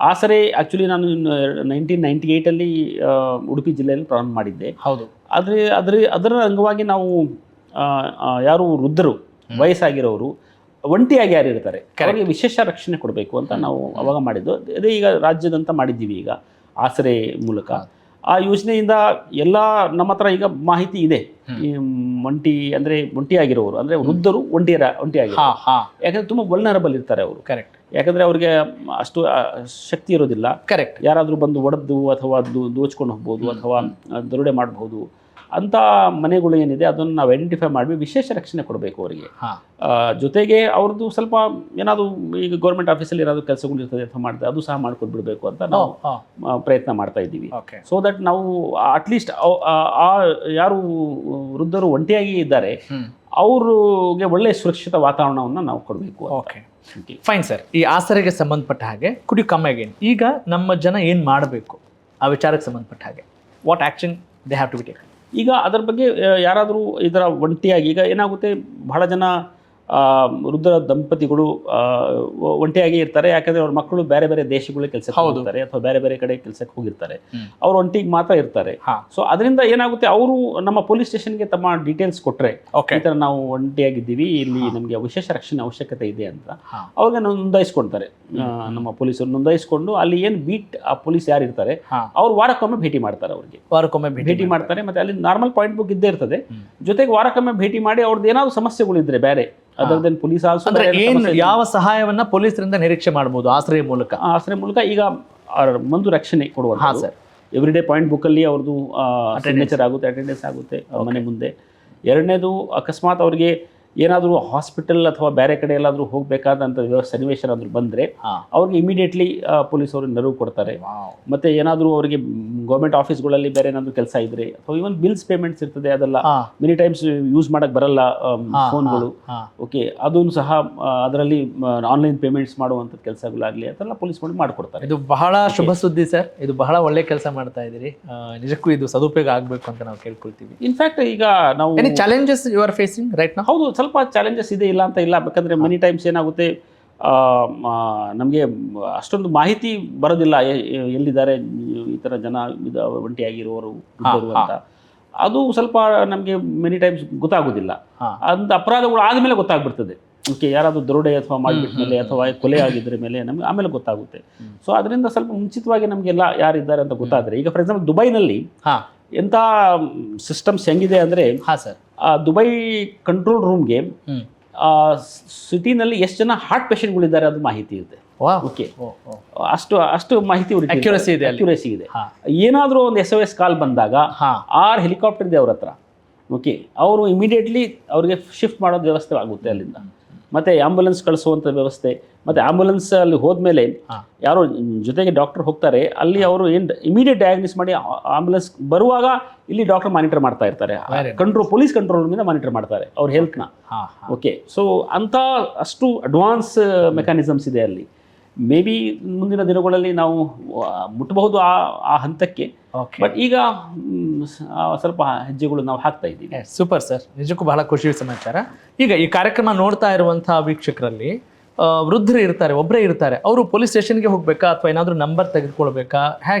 ಆಸರೆ ಆ್ಯಕ್ಚುಲಿ ನಾನು 1998 ಉಡುಪಿ ಜಿಲ್ಲೆಯಲ್ಲಿ ಪ್ರಾರಂಭ ಮಾಡಿದ್ದೆ. ಹೌದು. ಅದರ ಅಂಗವಾಗಿ ನಾವು ಯಾರು ವೃದ್ಧರು, ವಯಸ್ಸಾಗಿರೋರು, ಒಂಟಿಯಾಗಿ ಯಾರು ಇರ್ತಾರೆ ಅವರಿಗೆ ವಿಶೇಷ ರಕ್ಷಣೆ ಕೊಡಬೇಕು ಅಂತ ನಾವು ಅವಾಗ ಮಾಡಿದ್ದು. ಅದೇ ಈಗ ರಾಜ್ಯದಂತ ಮಾಡಿದ್ದೀವಿ ಈಗ ಆಸರೆ ಮೂಲಕ. ಆ ಯೋಜನೆಯಿಂದ ಎಲ್ಲ ನಮ್ಮ ಹತ್ರ ಈಗ ಮಾಹಿತಿ ಇದೆ. ಒಂಟಿಯಾಗಿರೋರು ಅಂದರೆ ವೃದ್ಧರು ಒಂಟಿಯಾಗಿರೋ, ಯಾಕಂದರೆ ತುಂಬ ವಲ್ನರಬಲ್ ಇರ್ತಾರೆ ಅವರು. ಕರೆಕ್ಟ್. ಯಾಕಂದರೆ ಅವ್ರಿಗೆ ಅಷ್ಟು ಶಕ್ತಿ ಇರೋದಿಲ್ಲ. ಕರೆಕ್ಟ್. ಯಾರಾದರೂ ಬಂದು ಒಡೆದು ಅಥವಾ ದೋಚ್ಕೊಂಡು ಹೋಗ್ಬೋದು ಅಥವಾ ದರೋಡೆ ಮಾಡಬಹುದು ಅಂಥ ಮನೆಗಳು ಏನಿದೆ ಅದನ್ನು ನಾವು ಐಡೆಂಟಿಫೈ ಮಾಡಿ ವಿಶೇಷ ರಕ್ಷಣೆ ಕೊಡಬೇಕು ಅವರಿಗೆ. ಜೊತೆಗೆ ಅವ್ರದ್ದು ಸ್ವಲ್ಪ ಏನಾದರೂ ಈಗ ಗೌರ್ಮೆಂಟ್ ಆಫೀಸಲ್ಲಿ ಏನಾದರೂ ಕೆಲಸಗಳು ಇರ್ತದೆ ಅಥವಾ ಮಾಡ್ತಾರೆ ಅದು ಸಹ ಮಾಡ್ಕೊಟ್ಬಿಡ್ಬೇಕು ಅಂತ ನಾವು ಪ್ರಯತ್ನ ಮಾಡ್ತಾ ಇದ್ದೀವಿ. ಸೊ ದಟ್ ನಾವು ಅಟ್ಲೀಸ್ಟ್ ಆ ಯಾರು ವೃದ್ಧರು ಒಂಟಿಯಾಗಿ ಇದ್ದಾರೆ ಅವ್ರಿಗೆ ಒಳ್ಳೆಯ ಸುರಕ್ಷಿತ ವಾತಾವರಣವನ್ನು ನಾವು ಕೊಡಬೇಕು. Okay, fine sir. ಈ ಆಸರೆಗೆ ಸಂಬಂಧಪಟ್ಟ ಹಾಗೆ ಕುಡ್ ಯು ಕಮ್ ಅಗೇನ್, ಈಗ ನಮ್ಮ ಜನ ಏನು ಮಾಡಬೇಕು ಆ ವಿಚಾರಕ್ಕೆ ಸಂಬಂಧಪಟ್ಟ ಹಾಗೆ, what action they have to be taken? ಈಗ ಅದರ ಬಗ್ಗೆ ಯಾರಾದರೂ ಇದರ ಒಂಟಿಯಾಗಿ, ಈಗ ಏನಾಗುತ್ತೆ ಬಹಳ ಜನ ವೃದ್ಧ ದಂಪತಿಗಳು ಒಂಟಿಯಾಗಿ ಇರ್ತಾರೆ. ಯಾಕಂದರೆ ಅವ್ರ ಮಕ್ಕಳು ಬೇರೆ ಬೇರೆ ದೇಶಗಳಿಗೆ ಕೆಲಸಕ್ಕೆ ಹೋಗಿರ್ತಾರೆ ಅಥವಾ ಬೇರೆ ಬೇರೆ ಕಡೆ ಕೆಲಸಕ್ಕೆ ಹೋಗಿರ್ತಾರೆ. ಅವ್ರು ಒಂಟಿಗೆ ಮಾತ್ರ ಇರ್ತಾರೆ. ಸೊ ಅದರಿಂದ ಏನಾಗುತ್ತೆ, ಅವರು ನಮ್ಮ ಪೊಲೀಸ್ ಸ್ಟೇಷನ್ಗೆ ತಮ್ಮ ಡೀಟೇಲ್ಸ್ ಕೊಟ್ಟರೆ ಈ ಥರ ನಾವು ಒಂಟಿಯಾಗಿದ್ದೀವಿ, ಇಲ್ಲಿ ನಮಗೆ ವಿಶೇಷ ರಕ್ಷಣೆ ಅವಶ್ಯಕತೆ ಇದೆ ಅಂತ ಅವ್ರಿಗೆ ನೋಂದಾಯಿಸ್ಕೊಳ್ತಾರೆ. ನಮ್ಮ ಪೊಲೀಸರು ನೋಂದಾಯಿಸ್ಕೊಂಡು ಅಲ್ಲಿ ಏನು ಬೀಟ್ ಆ ಪೊಲೀಸ್ ಯಾರು ಇರ್ತಾರೆ ಅವ್ರು ವಾರಕ್ಕೊಮ್ಮೆ ಭೇಟಿ ಮಾಡ್ತಾರೆ. ಅವ್ರಿಗೆ ವಾರಕ್ಕೊಮ್ಮೆ ಭೇಟಿ ಮಾಡ್ತಾರೆ. ಮತ್ತು ಅಲ್ಲಿ ನಾರ್ಮಲ್ ಪಾಯಿಂಟ್ ಬುಕ್ ಇದ್ದೇ ಇರ್ತದೆ. ಜೊತೆಗೆ ವಾರಕ್ಕೊಮ್ಮೆ ಭೇಟಿ ಮಾಡಿ ಅವ್ರದ್ದು ಏನಾದ್ರು ಸಮಸ್ಯೆಗಳಿದ್ರೆ ಬೇರೆ ಪೊಲೀಸ್ ಯಾವ ಸಹಾಯವನ್ನ ಪೊಲೀಸರಿಂದ ನಿರೀಕ್ಷೆ ಮಾಡಬಹುದು ಆಶ್ರಯ ಮೂಲಕ ಈಗ ಒಂದು ರಕ್ಷಣೆ ಕೊಡುವ ಸರ್. ಎವ್ರಿ ಡೇ ಪಾಯಿಂಟ್ ಬುಕ್ಕಲ್ಲಿ ಅವ್ರದ್ದು ಸಿಗ್ನೇಚರ್ ಆಗುತ್ತೆ, ಅಟೆಂಡೆನ್ಸ್ ಆಗುತ್ತೆ ಮನೆ ಮುಂದೆ. ಎರಡನೇದು, ಅಕಸ್ಮಾತ್ ಅವ್ರಿಗೆ ಏನಾದರೂ ಹಾಸ್ಪಿಟಲ್ ಅಥವಾ ಬೇರೆ ಕಡೆ ಎಲ್ಲಾದರೂ ಹೋಗಬೇಕಾದಂಥ ಸನ್ನಿವೇಶ ಏನಾದರೂ ಬಂದರೆ ಅವ್ರಿಗೆ ಇಮಿಡಿಯೇಟ್ಲಿ ಪೊಲೀಸ್ ಅವ್ರಿಗೆ ನೆರವು ಕೊಡ್ತಾರೆ. ಮತ್ತು ಏನಾದರೂ ಅವರಿಗೆ ಗೌರ್ಮೆಂಟ್ ಆಫೀಸ್ಗಳಲ್ಲಿ ಬೇರೆ ಏನಾದರೂ ಕೆಲಸ ಇದ್ದರೆ ಅಥವಾ ಇವನ್ ಬಿಲ್ಸ್ ಪೇಮೆಂಟ್ಸ್ ಇರ್ತದೆ, ಅದೆಲ್ಲ ಮೆನಿ ಟೈಮ್ಸ್ ಯೂಸ್ ಮಾಡೋಕ್ಕೆ ಬರಲ್ಲ ಫೋನ್ಗಳು. ಓಕೆ, ಅದನ್ನು ಸಹ ಅದರಲ್ಲಿ ಆನ್ಲೈನ್ ಪೇಮೆಂಟ್ಸ್ ಮಾಡುವಂಥ ಕೆಲಸಗಳಾಗಲಿ ಅದೆಲ್ಲ ಪೊಲೀಸ್ ಮಾಡಿಕೊಡ್ತಾರೆ. ಇದು ಬಹಳ ಶುಭ ಸುದ್ದಿ ಸರ್. ಇದು ಬಹಳ ಒಳ್ಳೆ ಕೆಲಸ ಮಾಡ್ತಾ ಇದ್ದೀರಿ. ನಿಜಕ್ಕೂ ಇದು ಸದುಪಯೋಗ ಆಗಬೇಕು ಅಂತ ನಾವು ಕೇಳ್ಕೊಳ್ತೀವಿ. ಇನ್ಫ್ಯಾಕ್ಟ್ ಈಗ ನಾವು challenges you are facing right now? ಹೌದು, ಸ್ವಲ್ಪ ಚಾಲೆಂಜಸ್ ಇದೆ, ಇಲ್ಲ ಅಂತ ಇಲ್ಲ. ಬೇಕಂದರೆ ಮೆನಿ ಟೈಮ್ಸ್ ಏನಾಗುತ್ತೆ, ನಮಗೆ ಅಷ್ಟೊಂದು ಮಾಹಿತಿ ಬರೋದಿಲ್ಲ ಎಲ್ಲಿದ್ದಾರೆ ಈ ಥರ ಜನ ಒಂಟಿಯಾಗಿರೋರು ಅಂತ. ಅದು ಸ್ವಲ್ಪ ನಮಗೆ ಮೆನಿ ಟೈಮ್ಸ್ ಗೊತ್ತಾಗೋದಿಲ್ಲ. ಅಂತ ಅಪರಾಧಗಳು ಆದಮೇಲೆ ಗೊತ್ತಾಗ್ಬಿಡ್ತದೆ. ಓಕೆ, ಯಾರಾದರೂ ದರೋಡೆ ಅಥವಾ ಮಾಡಿಬಿಟ್ಟ ಮೇಲೆ ಅಥವಾ ಕೊಲೆ ಆಗಿದ್ರ ಮೇಲೆ ನಮಗೆ ಆಮೇಲೆ ಗೊತ್ತಾಗುತ್ತೆ. ಸೊ ಅದರಿಂದ ಸ್ವಲ್ಪ ಮುಂಚಿತವಾಗಿ ನಮಗೆಲ್ಲ ಯಾರಿದ್ದಾರೆ ಅಂತ ಗೊತ್ತಾದರೆ, ಈಗ ಫಾರ್ ಎಕ್ಸಾಂಪಲ್ ದುಬೈನಲ್ಲಿ ಎಂಥ ಸಿಸ್ಟಮ್ಸ್ ಹೆಂಗಿದೆ ಅಂದರೆ, ದುಬೈ ಕಂಟ್ರೋಲ್ ರೂಮ್ಗೆ ಸಿಟಿನಲ್ಲಿ ಎಷ್ಟು ಜನ ಹಾರ್ಟ್ ಪೇಷಂಟ್ಗಳಿದ್ದಾರೆ ಅದು ಮಾಹಿತಿ ಇದೆ. ಓಕೆ, ಅಷ್ಟು ಮಾಹಿತಿ ಅಕ್ಯುರಸಿ ಇದೆ. ಏನಾದರೂ ಒಂದು SOS ಕಾಲ್ ಬಂದಾಗ 6 ಹೆಲಿಕಾಪ್ಟರ್ ಇದೆ ಅವ್ರ ಹತ್ರ. ಓಕೆ, ಅವರು ಇಮಿಡಿಯೇಟ್ಲಿ ಅವ್ರಿಗೆ ಶಿಫ್ಟ್ ಮಾಡೋದು ವ್ಯವಸ್ಥೆ ಆಗುತ್ತೆ ಅಲ್ಲಿಂದ. ಮತ್ತು ಆ್ಯಂಬುಲೆನ್ಸ್ ಕಳಿಸುವಂಥ ವ್ಯವಸ್ಥೆ. ಮತ್ತು ಆ್ಯಂಬುಲೆನ್ಸ್ ಅಲ್ಲಿ ಹೋದ್ಮೇಲೆ ಯಾರೋ ಜೊತೆಗೆ ಡಾಕ್ಟರ್ ಹೋಗ್ತಾರೆ, ಅಲ್ಲಿ ಅವರು ಏನು ಇಮಿಡಿಯೇಟ್ ಡಯಾಗ್ನೋಸ್ ಮಾಡಿ ಆಂಬುಲೆನ್ಸ್ ಬರುವಾಗ ಇಲ್ಲಿ ಡಾಕ್ಟರ್ ಮಾನಿಟರ್ ಮಾಡ್ತಾ ಇರ್ತಾರೆ. ಪೊಲೀಸ್ ಕಂಟ್ರೋಲ್ ರೂಮಿಂದ ಮಾನಿಟರ್ ಮಾಡ್ತಾರೆ ಅವ್ರ ಹೆಲ್ತ್ನ. ಓಕೆ, ಸೊ ಅಂಥ ಅಷ್ಟು ಅಡ್ವಾನ್ಸ್ ಮೆಕ್ಯಾನಿಸಮ್ಸ್ ಇದೆ ಅಲ್ಲಿ. ಮೇ ಬಿ ಮುಂದಿನ ದಿನಗಳಲ್ಲಿ ನಾವು ಮುಟ್ಟಬಹುದು ಆ ಹಂತಕ್ಕೆ. ಬಟ್ ಈಗ ಸ್ವಲ್ಪ ಹೆಜ್ಜೆಗಳು ನಾವು ಹಾಕ್ತಾ ಇದ್ದೀವಿ. ಸೂಪರ್ ಸರ್, ನಿಜಕ್ಕೂ ಬಹಳ ಖುಷಿ ಸಮಾಚಾರ. ಈಗ ಈ ಕಾರ್ಯಕ್ರಮ ನೋಡ್ತಾ ಇರುವಂತಹ ವೀಕ್ಷಕರಲ್ಲಿ ವೃದ್ಧರು ಇರ್ತಾರೆ, ಒಬ್ಬರೇ ಇರ್ತಾರೆ, ಅವರು ಪೊಲೀಸ್ ಸ್ಟೇಷನ್ಗೆ ಹೋಗ್ಬೇಕಾ ಅಥವಾ ಏನಾದರೂ ನಂಬರ್ ತೆಗೆದುಕೊಳ್ಬೇಕಾ,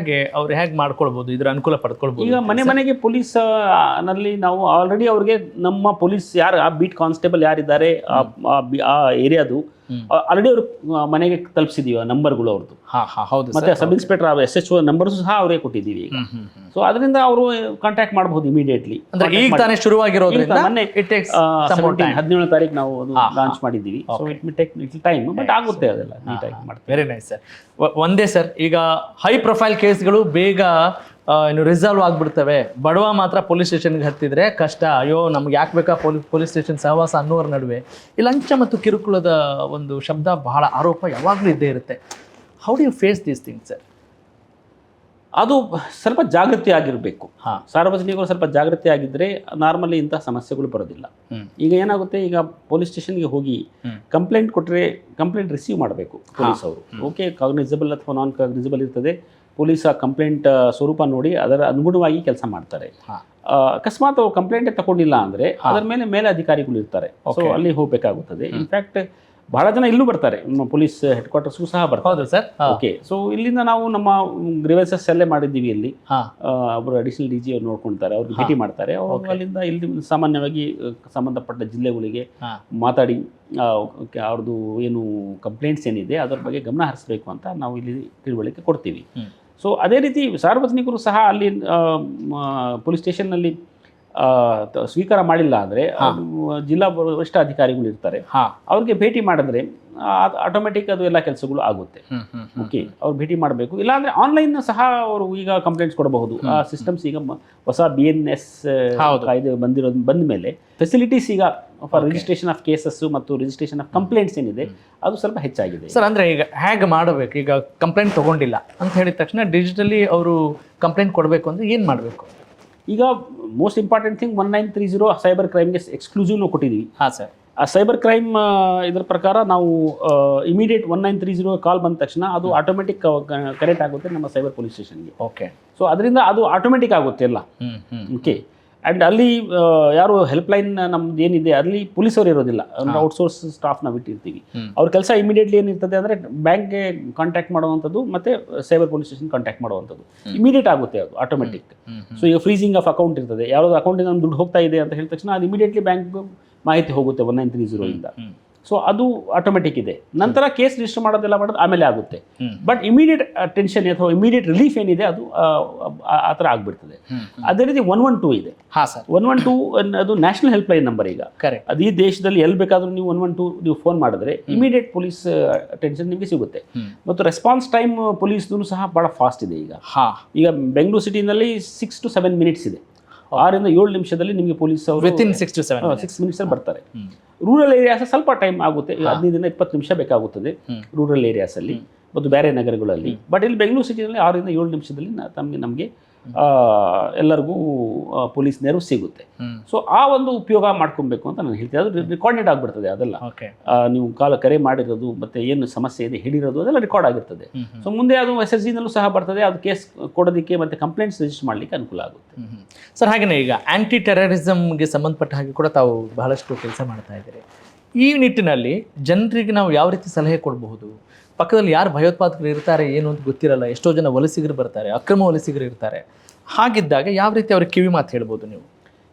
ಅವ್ರು ಹೇಗೆ ಮಾಡ್ಕೊಳ್ಬೋದು, ಇದ್ರ ಅನುಕೂಲ ಪಡ್ಕೊಳ್ಬೋದು? ಈಗ ಮನೆಗೆ ಪೊಲೀಸ್ ನಲ್ಲಿ ನಾವು ಆಲ್ರೆಡಿ ಅವ್ರಿಗೆ ನಮ್ಮ ಪೊಲೀಸ್ ಯಾರು ಆ ಬೀಟ್ ಕಾನ್ಸ್ಟೇಬಲ್ ಯಾರಿದ್ದಾರೆ ಆ ಏರಿಯಾದು ಆಲ್ರೆಡಿ ಅವ್ರು ಮನೆಗೆ ತಲುಪಿಸಿದೀವಿ ನಂಬರ್ಗಳು ಅವ್ರದ್ದು. ಹೌದು, ಮತ್ತೆ ಸಬ್ ಇನ್ಸ್ಪೆಕ್ಟರ್ SHO ನಂಬರ್ಸ್ ಸಹ ಅವರೇ ಕೊಟ್ಟಿದ್ದೀವಿ ಈಗ. ಸೊ ಅದರಿಂದ ಅವರು ಕಾಂಟ್ಯಾಕ್ಟ್ ಮಾಡಬಹುದು ಇಮಿಡಿಯೇಟ್ಲಿ. ಈಗ ತಾನೇ ಶುರುವಾಗಿರೋದ್ರಿಂದ ಮೊನ್ನೆ 17ನೇ ತಾರೀಕು ನಾವು ಲಾಂಚ್ ಮಾಡಿದ್ದೀವಿ. So it me take little time, but ಆಗುತ್ತೆ ಅದೆಲ್ಲ ನೀಟಾಗಿ ಮಾಡ್ತೀವಿ. Very nice sir. ಒಂದೇ ಸರ್, ಈಗ ಹೈ ಪ್ರೊಫೈಲ್ ಕೇಸ್ಗಳು ಬೇಗ ಏನು ರಿಸಾಲ್ವ್ ಆಗಿಬಿಡ್ತವೆ. ಬಡವ ಮಾತ್ರ ಪೊಲೀಸ್ ಸ್ಟೇಷನ್ಗೆ ಹತ್ತಿದ್ರೆ ಕಷ್ಟ, ಅಯ್ಯೋ ನಮ್ಗೆ ಯಾಕೆ ಬೇಕಾ ಪೊಲೀಸ್ ಸ್ಟೇಷನ್ ಸಹವಾಸ ಅನ್ನೋರ ನಡುವೆ ಈ ಲಂಚ ಮತ್ತು ಕಿರುಕುಳದ ಒಂದು ಶಬ್ದ, ಬಹಳ ಆರೋಪ ಯಾವಾಗಲೂ ಇದ್ದೇ ಇರುತ್ತೆ. How do you face these things sir? ಅದು ಸ್ವಲ್ಪ ಜಾಗೃತಿ ಆಗಿರಬೇಕು. ಸಾರ್ವಜನಿಕರು ಸ್ವಲ್ಪ ಜಾಗೃತಿ ಆಗಿದ್ದರೆ ನಾರ್ಮಲಿ ಇಂಥ ಸಮಸ್ಯೆಗಳು ಬರೋದಿಲ್ಲ. ಈಗ ಏನಾಗುತ್ತೆ, ಈಗ ಪೊಲೀಸ್ ಸ್ಟೇಷನ್ಗೆ ಹೋಗಿ ಕಂಪ್ಲೇಂಟ್ ಕೊಟ್ಟರೆ ಕಂಪ್ಲೇಂಟ್ ರಿಸೀವ್ ಮಾಡಬೇಕು ಪೊಲೀಸ್ ಅವರು. ಓಕೆ, ಕಾಗ್ನಿಸಬಲ್ ಅಥವಾ ನಾನ್ ಕಾಗ್ನಿಸಬಲ್ ಇರ್ತದೆ. ಪೊಲೀಸ್ ಆ ಕಂಪ್ಲೇಂಟ್ ಸ್ವರೂಪ ನೋಡಿ ಅದರ ಅನುಗುಣವಾಗಿ ಕೆಲಸ ಮಾಡ್ತಾರೆ. ಅಕಸ್ಮಾತ್ ಅವ್ರು ಕಂಪ್ಲೇಂಟೇ ತಗೊಂಡಿಲ್ಲ ಅಂದರೆ ಅದರ ಮೇಲೆ ಅಧಿಕಾರಿಗಳು ಇರ್ತಾರೆ. ಸೊ ಅಲ್ಲಿ ಹೋಗಬೇಕಾಗುತ್ತದೆ. ಇನ್ಫ್ಯಾಕ್ಟ್ ಬಹಳ ಜನ ಇಲ್ಲೂ ಬರ್ತಾರೆ, ನಮ್ಮ ಪೊಲೀಸ್ ಹೆಡ್ ಕ್ವಾರ್ಟರ್ಸ್ಗೂ ಸಹ ಬರ್ತಾರೆ. ಹೌದು ಸರ್. ಓಕೆ, ಸೊ ಇಲ್ಲಿಂದ ನಾವು ನಮ್ಮ ಗ್ರೀವೆನ್ಸಸ್ ಅಲ್ಲೇ ಮಾಡಿದ್ದೀವಿ. ಇಲ್ಲಿ ಒಬ್ಬರು ಅಡಿಷನಲ್ ಡಿ ಜಿ ಅವ್ರು ನೋಡ್ಕೊಳ್ತಾರೆ, ಅವ್ರಿಗೆ ಭೇಟಿ ಮಾಡ್ತಾರೆ. ಅವರು ಅಲ್ಲಿಂದ ಇಲ್ಲಿ ಸಾಮಾನ್ಯವಾಗಿ ಸಂಬಂಧಪಟ್ಟ ಜಿಲ್ಲೆಗಳಿಗೆ ಮಾತಾಡಿ ಅವ್ರದ್ದು ಏನು ಕಂಪ್ಲೇಂಟ್ಸ್ ಏನಿದೆ ಅದರ ಬಗ್ಗೆ ಗಮನ ಹರಿಸಬೇಕು ಅಂತ ನಾವು ಇಲ್ಲಿ ತಿಳುವಳಿಕೆ ಕೊಡ್ತೀವಿ. ಸೊ ಅದೇ ರೀತಿ ಸಾರ್ವಜನಿಕರು ಸಹ ಅಲ್ಲಿ ಪೊಲೀಸ್ ಸ್ಟೇಷನ್ನಲ್ಲಿ ಸ್ವೀಕಾರ ಮಾಡಿಲ್ಲ ಅಂದರೆ ಜಿಲ್ಲಾ ವರಿಷ್ಠ ಅಧಿಕಾರಿಗಳು ಇರ್ತಾರೆ, ಅವ್ರಿಗೆ ಭೇಟಿ ಮಾಡಿದ್ರೆ ಆಟೋಮೆಟಿಕ್ ಅದು ಎಲ್ಲ ಕೆಲಸಗಳು ಆಗುತ್ತೆ. ಓಕೆ, ಅವ್ರು ಭೇಟಿ ಮಾಡಬೇಕು. ಇಲ್ಲಾಂದರೆ ಆನ್ಲೈನ್ ಸಹ ಅವರು ಈಗ ಕಂಪ್ಲೇಂಟ್ಸ್ ಕೊಡಬಹುದು. ಆ ಸಿಸ್ಟಮ್ಸ್ ಈಗ ಹೊಸ BNS ಕಾಯ್ದೆ ಬಂದ ಮೇಲೆ ಫೆಸಿಲಿಟೀಸ್ ಈಗ ಫಾರ್ ರಿಜಿಸ್ಟ್ರೇಷನ್ ಆಫ್ ಕೇಸಸ್ ಮತ್ತು ರಿಜಿಸ್ಟ್ರೇಷನ್ ಆಫ್ ಕಂಪ್ಲೇಂಟ್ಸ್ ಏನಿದೆ ಅದು ಸ್ವಲ್ಪ ಹೆಚ್ಚಾಗಿದೆ ಸರ್. ಅಂದರೆ ಈಗ ಹೇಗೆ ಮಾಡಬೇಕು? ಈಗ ಕಂಪ್ಲೇಂಟ್ ತೊಗೊಂಡಿಲ್ಲ ಅಂತ ಹೇಳಿದ ತಕ್ಷಣ ಡಿಜಿಟಲಿ ಅವರು ಕಂಪ್ಲೇಂಟ್ ಕೊಡಬೇಕು ಅಂದರೆ ಏನು ಮಾಡಬೇಕು? ಈಗ ಮೋಸ್ಟ್ ಇಂಪಾರ್ಟೆಂಟ್ ಥಿಂಗ್ 1930 ಸೈಬರ್ ಕ್ರೈಮ್ಗೆ ಎಕ್ಸ್ಕ್ಲೂಸಿವ್ ನಾವು ಕೊಟ್ಟಿದ್ದೀವಿ. ಸರ್. ಆ ಸೈಬರ್ ಕ್ರೈಮ್ ಇದರ ಪ್ರಕಾರ ನಾವು ಇಮಿಡಿಯೇಟ್ 1930 ಕಾಲ್ ಬಂದ ತಕ್ಷಣ ಅದು ಆಟೋಮೆಟಿಕ್ ಕನೆಕ್ಟ್ ಆಗುತ್ತೆ ನಮ್ಮ ಸೈಬರ್ ಪೊಲೀಸ್ ಸ್ಟೇಷನ್ಗೆ. ಓಕೆ, ಸೊ ಅದರಿಂದ ಅದು ಆಟೋಮೆಟಿಕ್ ಆಗುತ್ತೆ ಎಲ್ಲ. ಓಕೆ, ಆ್ಯಂಡ್ ಅಲ್ಲಿ ಯಾರು ಹೆಲ್ಪ್ಲೈನ್ ನಮ್ದು ಏನಿದೆ ಅಲ್ಲಿ ಪೊಲೀಸವರು ಇರೋದಿಲ್ಲ, ಅಂದರೆ ಔಟ್ಸೋರ್ಸ್ ಸ್ಟಾಫ್ ನಾವು ಇಟ್ಟಿರ್ತೀವಿ. ಅವ್ರ ಕೆಲಸ ಇಮಿಡಿಯೇಟ್ಲಿ ಏನಿರ್ತದೆ ಅಂದರೆ ಬ್ಯಾಂಕ್ಗೆ ಕಾಂಟ್ಯಾಕ್ಟ್ ಮಾಡುವಂಥದ್ದು ಮತ್ತು ಸೈಬರ್ ಪೊಲೀಸ್ ಸ್ಟೇಷನ್ ಕಾಂಟ್ಯಾಕ್ಟ್ ಮಾಡುವಂಥದ್ದು ಇಮಿಡಿಯೇಟ್ ಆಗುತ್ತೆ, ಅದು ಆಟೋಮೆಟಿಕ್. ಸೊ ಈಗ ಫ್ರೀಸಿಂಗ್ ಆಫ್ ಅಕೌಂಟ್ ಇರ್ತದೆ, ಯಾವುದಾದ್ರು ಅಕೌಂಟಿಂದ ನಮ್ಮ ದುಡ್ಡು ಹೋಗ್ತಾ ಇದೆ ಅಂತ ಹೇಳಿದ ತಕ್ಷಣ ಅದು ಇಮಿಡಿಯೇಟ್ಲಿ ಬ್ಯಾಂಕ್ ಮಾಹಿತಿ ಹೋಗುತ್ತೆ 1930 ಇಂದ. ಸೊ ಅದು ಆಟೋಮೆಟಿಕ್ ಇದೆ. ನಂತರ ಕೇಸ್ ರಿಜಿಸ್ಟರ್ ಮಾಡೋದೆಲ್ಲ ಮಾಡೋದು ಆಮೇಲೆ ಆಗುತ್ತೆ. ಬಟ್ ಇಮಿಡಿಯೇಟ್ ಅಟೆನ್ಷನ್ ಅಥವಾ ಇಮಿಡಿಯೇಟ್ ರಿಲೀಫ್ ಏನಿದೆ ಅದು ಆ ಥರ ಆಗಿಬಿಡ್ತದೆ. ಅದೇ ರೀತಿ 112 ಇದೆ. 112 ಅದು ನ್ಯಾಷನಲ್ ಹೆಲ್ಪ್ಲೈನ್ ನಂಬರ್. ಈಗ ಅದು ಈ ದೇಶದಲ್ಲಿ ಎಲ್ಲಿ ಬೇಕಾದರೂ ನೀವು 112 ನೀವು ಫೋನ್ ಮಾಡಿದ್ರೆ ಇಮಿಡಿಯೇಟ್ ಪೊಲೀಸ್ ಅಟೆನ್ಷನ್ ನಿಮಗೆ ಸಿಗುತ್ತೆ. ಮತ್ತು ರೆಸ್ಪಾನ್ಸ್ ಟೈಮ್ ಪೊಲೀಸ್ದು ಸಹ ಭಾಳ ಫಾಸ್ಟ್ ಇದೆ. ಈಗ ಬೆಂಗಳೂರು ಸಿಟಿನಲ್ಲಿ 6 to 7 ಮಿನಿಟ್ಸ್ ಇದೆ. 6 ಇಂದ 7 ನಿಮಿಷದಲ್ಲಿ ನಿಮಗೆ ಪೊಲೀಸ್ ಅವರು 6 ಮಿನಿಟ್ಸಲ್ಲಿ ಬರ್ತಾರೆ. ರೂರಲ್ ಏರಿಯಾಸ್ ಸ್ವಲ್ಪ ಟೈಮ್ ಆಗುತ್ತೆ, 15 20 ನಿಮಿಷ ಬೇಕಾಗುತ್ತದೆ ರೂರಲ್ ಏರಿಯಾಸಲ್ಲಿ ಮತ್ತು ಬೇರೆ ನಗರಗಳಲ್ಲಿ. ಬಟ್ ಇಲ್ಲಿ ಬೆಂಗಳೂರು ಸಿಟಿಯಲ್ಲಿ 6 ಇಂದ 7 ನಿಮಿಷದಲ್ಲಿ ನಮಗೆ ಎಲ್ಲರಿಗೂ ಪೊಲೀಸ್ ನೆರವು ಸಿಗುತ್ತೆ. ಸೊ ಆ ಒಂದು ಉಪಯೋಗ ಮಾಡ್ಕೊಬೇಕು ಅಂತ ನಾನು ಹೇಳ್ತೀನಿ. ಅದು ರೆಕಾರ್ಡೆಡ್ ಆಗಿಬಿಡ್ತದೆ ಅದೆಲ್ಲ. ನೀವು ಕರೆ ಮಾಡಿರೋದು ಮತ್ತು ಏನು ಸಮಸ್ಯೆ ಇದೆ ಹೇಳಿರೋದು ಅದೆಲ್ಲ ರೆಕಾರ್ಡ್ ಆಗಿರ್ತದೆ. ಸೊ ಮುಂದೆ ಅದು SSGನಲ್ಲೂ ಸಹ ಬರ್ತದೆ. ಅದು ಕೇಸ್ ಕೊಡೋದಕ್ಕೆ ಮತ್ತು ಕಂಪ್ಲೇಂಟ್ಸ್ ರಿಜಿಸ್ಟರ್ ಮಾಡಲಿಕ್ಕೆ ಅನುಕೂಲ ಆಗುತ್ತೆ. ಸರ್, ಹಾಗೆಯೇ ಈಗ ಆ್ಯಂಟಿ ಟೆರರಿಸಮ್ಗೆ ಸಂಬಂಧಪಟ್ಟ ಹಾಗೆ ಕೂಡ ತಾವು ಬಹಳಷ್ಟು ಕೆಲಸ ಮಾಡ್ತಾ ಇದ್ದೀರಿ. ಈ ನಿಟ್ಟಿನಲ್ಲಿ ಜನರಿಗೆ ನಾವು ಯಾವ ರೀತಿ ಸಲಹೆ ಕೊಡಬಹುದು? ಪಕ್ಕದಲ್ಲಿ ಯಾರು ಭಯೋತ್ಪಾದಕರು ಇರ್ತಾರೆ ಏನು ಅಂತ ಗೊತ್ತಿರಲ್ಲ, ಎಷ್ಟೋ ಜನ ವಲಸಿಗರು ಬರ್ತಾರೆ, ಅಕ್ರಮ ವಲಸಿಗರು ಇರ್ತಾರೆ. ಹಾಗಿದ್ದಾಗ ಯಾವ ರೀತಿ ಅವ್ರಿಗೆ ಕಿವಿ ಮಾತು ಹೇಳ್ಬೋದು ನೀವು?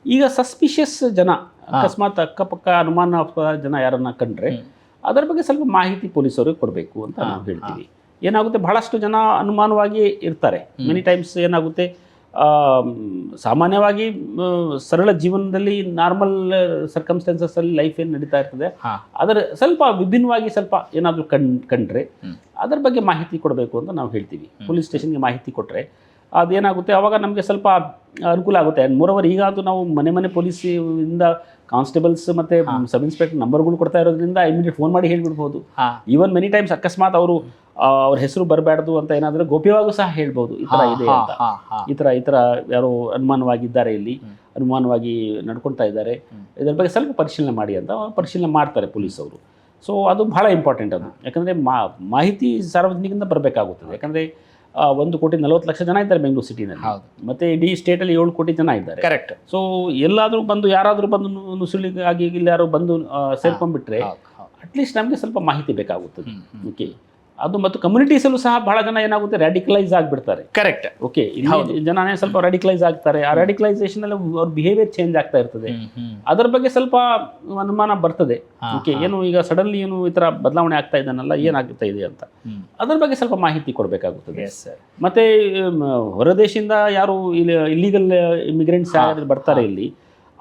ಈಗ ಸಸ್ಪಿಷಿಯಸ್ ಜನ, ಅಕಸ್ಮಾತ್ ಅಕ್ಕಪಕ್ಕ ಅನುಮಾನಾಸ್ಪದ ಜನ ಯಾರನ್ನ ಕಂಡ್ರೆ ಅದರ ಬಗ್ಗೆ ಸ್ವಲ್ಪ ಮಾಹಿತಿ ಪೊಲೀಸರಿಗೆ ಕೊಡಬೇಕು ಅಂತ ನಾವು ಹೇಳ್ತೀವಿ. ಏನಾಗುತ್ತೆ, ಬಹಳಷ್ಟು ಜನ ಅನುಮಾನವಾಗಿ ಇರ್ತಾರೆ. ಮೆನಿ ಟೈಮ್ಸ್ ಏನಾಗುತ್ತೆ, ಸಾಮಾನ್ಯವಾಗಿ ಸರಳ ಜೀವನದಲ್ಲಿ ನಾರ್ಮಲ್ ಸರ್ಕಮ್ಸ್ಟೆನ್ಸಸ್ಸಲ್ಲಿ ಲೈಫ್ ಏನು ನಡೀತಾ ಇರ್ತದೆ ಅದರ ಸ್ವಲ್ಪ ವಿಭಿನ್ನವಾಗಿ ಸ್ವಲ್ಪ ಏನಾದರೂ ಕಂಡ್ರೆ ಅದರ ಬಗ್ಗೆ ಮಾಹಿತಿ ಕೊಡಬೇಕು ಅಂತ ನಾವು ಹೇಳ್ತೀವಿ. ಪೊಲೀಸ್ ಸ್ಟೇಷನ್ಗೆ ಮಾಹಿತಿ ಕೊಟ್ಟರೆ ಅದೇನಾಗುತ್ತೆ, ಆವಾಗ ನಮಗೆ ಸ್ವಲ್ಪ ಅನುಕೂಲ ಆಗುತ್ತೆ. ಆ್ಯಂಡ್ ಮೋರವರ್ ಈಗ ಅದು ನಾವು ಮನೆ ಪೊಲೀಸಿಂದ ಕಾನ್ಸ್ಟೇಬಲ್ಸ್ ಮತ್ತು ಸಬ್ ಇನ್ಸ್ಪೆಕ್ಟರ್ ನಂಬರ್ಗಳು ಕೊಡ್ತಾ ಇರೋದ್ರಿಂದ ಇಮಿಡಿಯೇಟ್ ಫೋನ್ ಮಾಡಿ ಹೇಳಿಬಿಡ್ಬೋದು. ಈವನ್ ಮೆನಿ ಟೈಮ್ಸ್ ಅಕಸ್ಮಾತ್ ಅವ್ರ ಹೆಸರು ಬರಬಾರ್ದು ಅಂತ ಏನಾದರೂ ಗೋಪ್ಯವಾಗೂ ಸಹ ಹೇಳ್ಬೋದು, ಈ ಥರ ಇದೆ ಅಂತ, ಈ ಥರ ಯಾರೋ ಅನುಮಾನವಾಗಿದ್ದಾರೆ, ಇಲ್ಲಿ ಅನುಮಾನವಾಗಿ ನಡ್ಕೊಳ್ತಾ ಇದ್ದಾರೆ, ಇದರ ಬಗ್ಗೆ ಸ್ವಲ್ಪ ಪರಿಶೀಲನೆ ಮಾಡಿ ಅಂತ ಪರಿಶೀಲನೆ ಮಾಡ್ತಾರೆ ಪೊಲೀಸವರು. ಸೊ ಅದು ಬಹಳ ಇಂಪಾರ್ಟೆಂಟ್. ಅದು ಯಾಕಂದರೆ ಮಾಹಿತಿ ಸಾರ್ವಜನಿಕರಿಂದ ಬರಬೇಕಾಗುತ್ತದೆ. ಯಾಕಂದರೆ 1,40,00,000 ಜನ ಇದ್ದಾರೆ ಬೆಂಗಳೂರು ಸಿಟಿನಲ್ಲಿ, ಮತ್ತು ಇಡೀ ಸ್ಟೇಟಲ್ಲಿ 7 ಕೋಟಿ ಜನ ಇದ್ದಾರೆ. ಕರೆಕ್ಟ್. ಸೊ ಯಾರಾದರೂ ಬಂದು ನುಸುಳಿಗಾಗಿ ಇಲ್ಲಿ ಯಾರೋ ಬಂದು ಸೇರ್ಕೊಂಡ್ಬಿಟ್ರೆ ಅಟ್ಲೀಸ್ಟ್ ನಮಗೆ ಸ್ವಲ್ಪ ಮಾಹಿತಿ ಬೇಕಾಗುತ್ತದೆ. ಓಕೆ, ಅದು ಮತ್ತು ಕಮ್ಯುನಿಟೀಸಲ್ಲೂ ಸಹ ಬಹಳ ಜನ ಏನಾಗುತ್ತೆ, ರ್ಯಾಡಿಕಲೈಸ್ ಆಗಿಬಿಡ್ತಾರೆ. ಕರೆಕ್ಟ್. ಓಕೆ, ಇಲ್ಲಿ ಜನನೇ ಸ್ವಲ್ಪ ರ್ಯಾಡಿಕಲೈಸ್ ಆಗ್ತಾರೆ. ಆ ರ್ಯಾಡಿಕಲೈಸೇಷನಲ್ಲಿ ಅವ್ರ ಬಿಹೇವಿಯರ್ ಚೇಂಜ್ ಆಗ್ತಾ ಇರ್ತದೆ. ಅದರ ಬಗ್ಗೆ ಸ್ವಲ್ಪ ಅನುಮಾನ ಬರ್ತದೆ. ಓಕೆ, ಏನು ಈಗ ಸಡನ್ಲಿ ಏನು ಈ ಥರ ಬದಲಾವಣೆ ಆಗ್ತಾ ಇದ್ದಾನಲ್ಲ, ಏನಾಗ್ತಾ ಇದೆ ಅಂತ ಅದರ ಬಗ್ಗೆ ಸ್ವಲ್ಪ ಮಾಹಿತಿ ಕೊಡಬೇಕಾಗುತ್ತದೆ. ಮತ್ತು ಹೊರದೇಶದಿಂದ ಯಾರು ಇಲ್ಲಿ ಇಲ್ಲಿಗಲ್ ಇಮಿಗ್ರೆಂಟ್ಸ್ ಯಾರು ಬರ್ತಾರೆ ಇಲ್ಲಿ,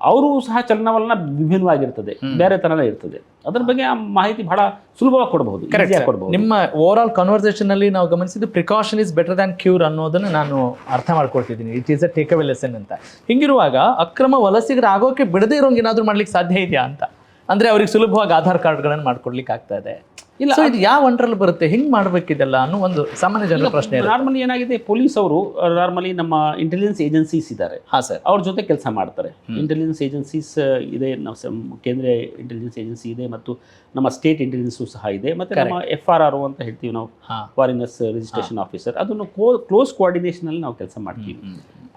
ಅವರು ಸಹ ಚಲನವಲನ ವಿಭಿನ್ನವಾಗಿರ್ತದೆ, ಬೇರೆ ಥರನೇ ಇರ್ತದೆ. ಅದ್ರ ಬಗ್ಗೆ ಆ ಮಾಹಿತಿ ಬಹಳ ಸುಲಭವಾಗಿ ಕೊಡಬಹುದು, ಈಸಿಯಾಗಿ ಕೊಡಬಹುದು. ನಿಮ್ಮ ಓವರ್ ಆಲ್ ಕನ್ವರ್ಸೇಷನ್ ಅಲ್ಲಿ ನಾವು ಗಮನಿಸಿದ್ದು precaution is better than cure ಅನ್ನೋದನ್ನು ನಾನು ಅರ್ಥ ಮಾಡ್ಕೊಳ್ತಿದ್ದೀನಿ. It is a take away lesson ಅಂತ. ಹಿಂಗಿರುವಾಗ ಅಕ್ರಮ ವಲಸಿಗರ ಆಗೋಕೆ ಬಿಡದೇ ಇರೋಂಗೆ ಏನಾದರೂ ಮಾಡ್ಲಿಕ್ಕೆ ಸಾಧ್ಯ ಇದೆಯಾ ಅಂತ, ಅಂದ್ರೆ ಅವ್ರಿಗೆ ಸುಲಭವಾಗಿ ಆಧಾರ್ ಕಾರ್ಡ್ಗಳನ್ನು ಮಾಡ್ಕೊಡ್ಲಿಕ್ಕೆ ಆಗ್ತಾ ಇದೆ ಇಲ್ಲ, ಇದು ಯಾವ ಅಂಡರಲ್ಲಿ ಬರುತ್ತೆ, ಹಿಂಗೆ ಮಾಡ್ಬೇಕಿದೆಲ್ಲ ಅನ್ನೋ ಒಂದು ಸಾಮಾನ್ಯ ಜನರ ಪ್ರಶ್ನೆ. ನಾರ್ಮಲಿ ಏನಾಗಿದೆ, ಪೊಲೀಸ್ ಅವರು ನಾರ್ಮಲಿ ನಮ್ಮ ಇಂಟೆಲಿಜೆನ್ಸ್ ಏಜೆನ್ಸೀಸ್ ಇದ್ದಾರೆ, ಹಾಂ ಸರ್, ಅವ್ರ ಜೊತೆ ಕೆಲಸ ಮಾಡ್ತಾರೆ. ಇಂಟೆಲಿಜೆನ್ಸ್ ಏಜೆನ್ಸೀಸ್ ಇದೆ, ನಮ್ಮ ಕೇಂದ್ರೀಯ ಇಂಟೆಲಿಜೆನ್ಸ್ ಏಜೆನ್ಸಿ ಇದೆ, ಮತ್ತು ನಮ್ಮ ಸ್ಟೇಟ್ ಇಂಟೆಲಿಜೆನ್ಸು ಸಹ ಇದೆ, ಮತ್ತು ನಮ್ಮ FRR ಅಂತ ಹೇಳ್ತೀವಿ ನಾವು, ಫಾರಿನರ್ಸ್ ರಿಜಿಸ್ಟ್ರೇಷನ್ ಆಫೀಸರ್, ಅದನ್ನು ಕ್ಲೋಸ್ ಕೋಆರ್ಡಿನೇಷನಲ್ಲಿ ನಾವು ಕೆಲಸ ಮಾಡ್ತೀವಿ.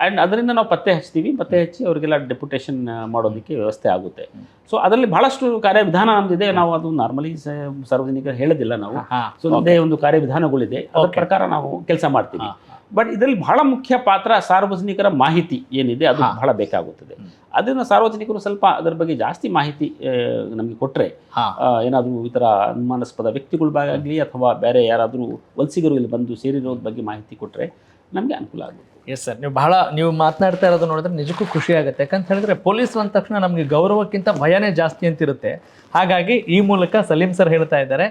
ಆ್ಯಂಡ್ ಅದರಿಂದ ನಾವು ಪತ್ತೆ ಹಚ್ಚಿ ಅವರಿಗೆಲ್ಲ ಡೆಪ್ಯುಟೇಷನ್ ಮಾಡೋದಕ್ಕೆ ವ್ಯವಸ್ಥೆ ಆಗುತ್ತೆ. ಸೊ ಅದರಲ್ಲಿ ಬಹಳಷ್ಟು ಕಾರ್ಯವಿಧಾನ ನಮ್ದಿದೆ, ನಾವು ಅದು ನಾರ್ಮಲಿ ಸಾರ್ವಜನಿಕರು ಹೇಳೋದಿಲ್ಲ ನಾವು. ಸೊ ಅದೇ ಒಂದು ಕಾರ್ಯವಿಧಾನಗಳಿದೆ, ಅದರ ಪ್ರಕಾರ ನಾವು ಕೆಲಸ ಮಾಡ್ತೀವಿ. ಬಟ್ ಇದರಲ್ಲಿ ಬಹಳ ಮುಖ್ಯ ಪಾತ್ರ ಸಾರ್ವಜನಿಕರ ಮಾಹಿತಿ ಏನಿದೆ ಅದು ಬಹಳ ಬೇಕಾಗುತ್ತದೆ. ಅದನ್ನು ಸಾರ್ವಜನಿಕರು ಸ್ವಲ್ಪ ಅದರ ಬಗ್ಗೆ ಜಾಸ್ತಿ ಮಾಹಿತಿ ನಮಗೆ ಕೊಟ್ಟರೆ, ಏನಾದರೂ ಈ ಥರ ಅನುಮಾನಾಸ್ಪದ ವ್ಯಕ್ತಿಗಳಾಗಲಿ ಅಥವಾ ಬೇರೆ ಯಾರಾದರೂ ವಲಸಿಗರು ಇಲ್ಲಿ ಬಂದು ಸೇರಿರೋದ್ರ ಬಗ್ಗೆ ಮಾಹಿತಿ ಕೊಟ್ಟರೆ ನಮಗೆ ಅನುಕೂಲ ಆಗುತ್ತೆ. ಎಸ್ ಸರ್, ನೀವು ಮಾತನಾಡ್ತಾ ಇರೋದು ನೋಡಿದ್ರೆ ನಿಜಕ್ಕೂ ಖುಷಿ ಆಗುತ್ತೆ. ಯಾಕಂತ ಹೇಳಿದ್ರೆ ಪೊಲೀಸರು ಅಂದ ತಕ್ಷಣ ನಮಗೆ ಗೌರವಕ್ಕಿಂತ ಭಯನೇ ಜಾಸ್ತಿ ಅಂತಿರುತ್ತೆ. ಹಾಗಾಗಿ ಈ ಮೂಲಕ ಸಲೀಂ ಸರ್ ಹೇಳ್ತಾ ಇದ್ದಾರೆ,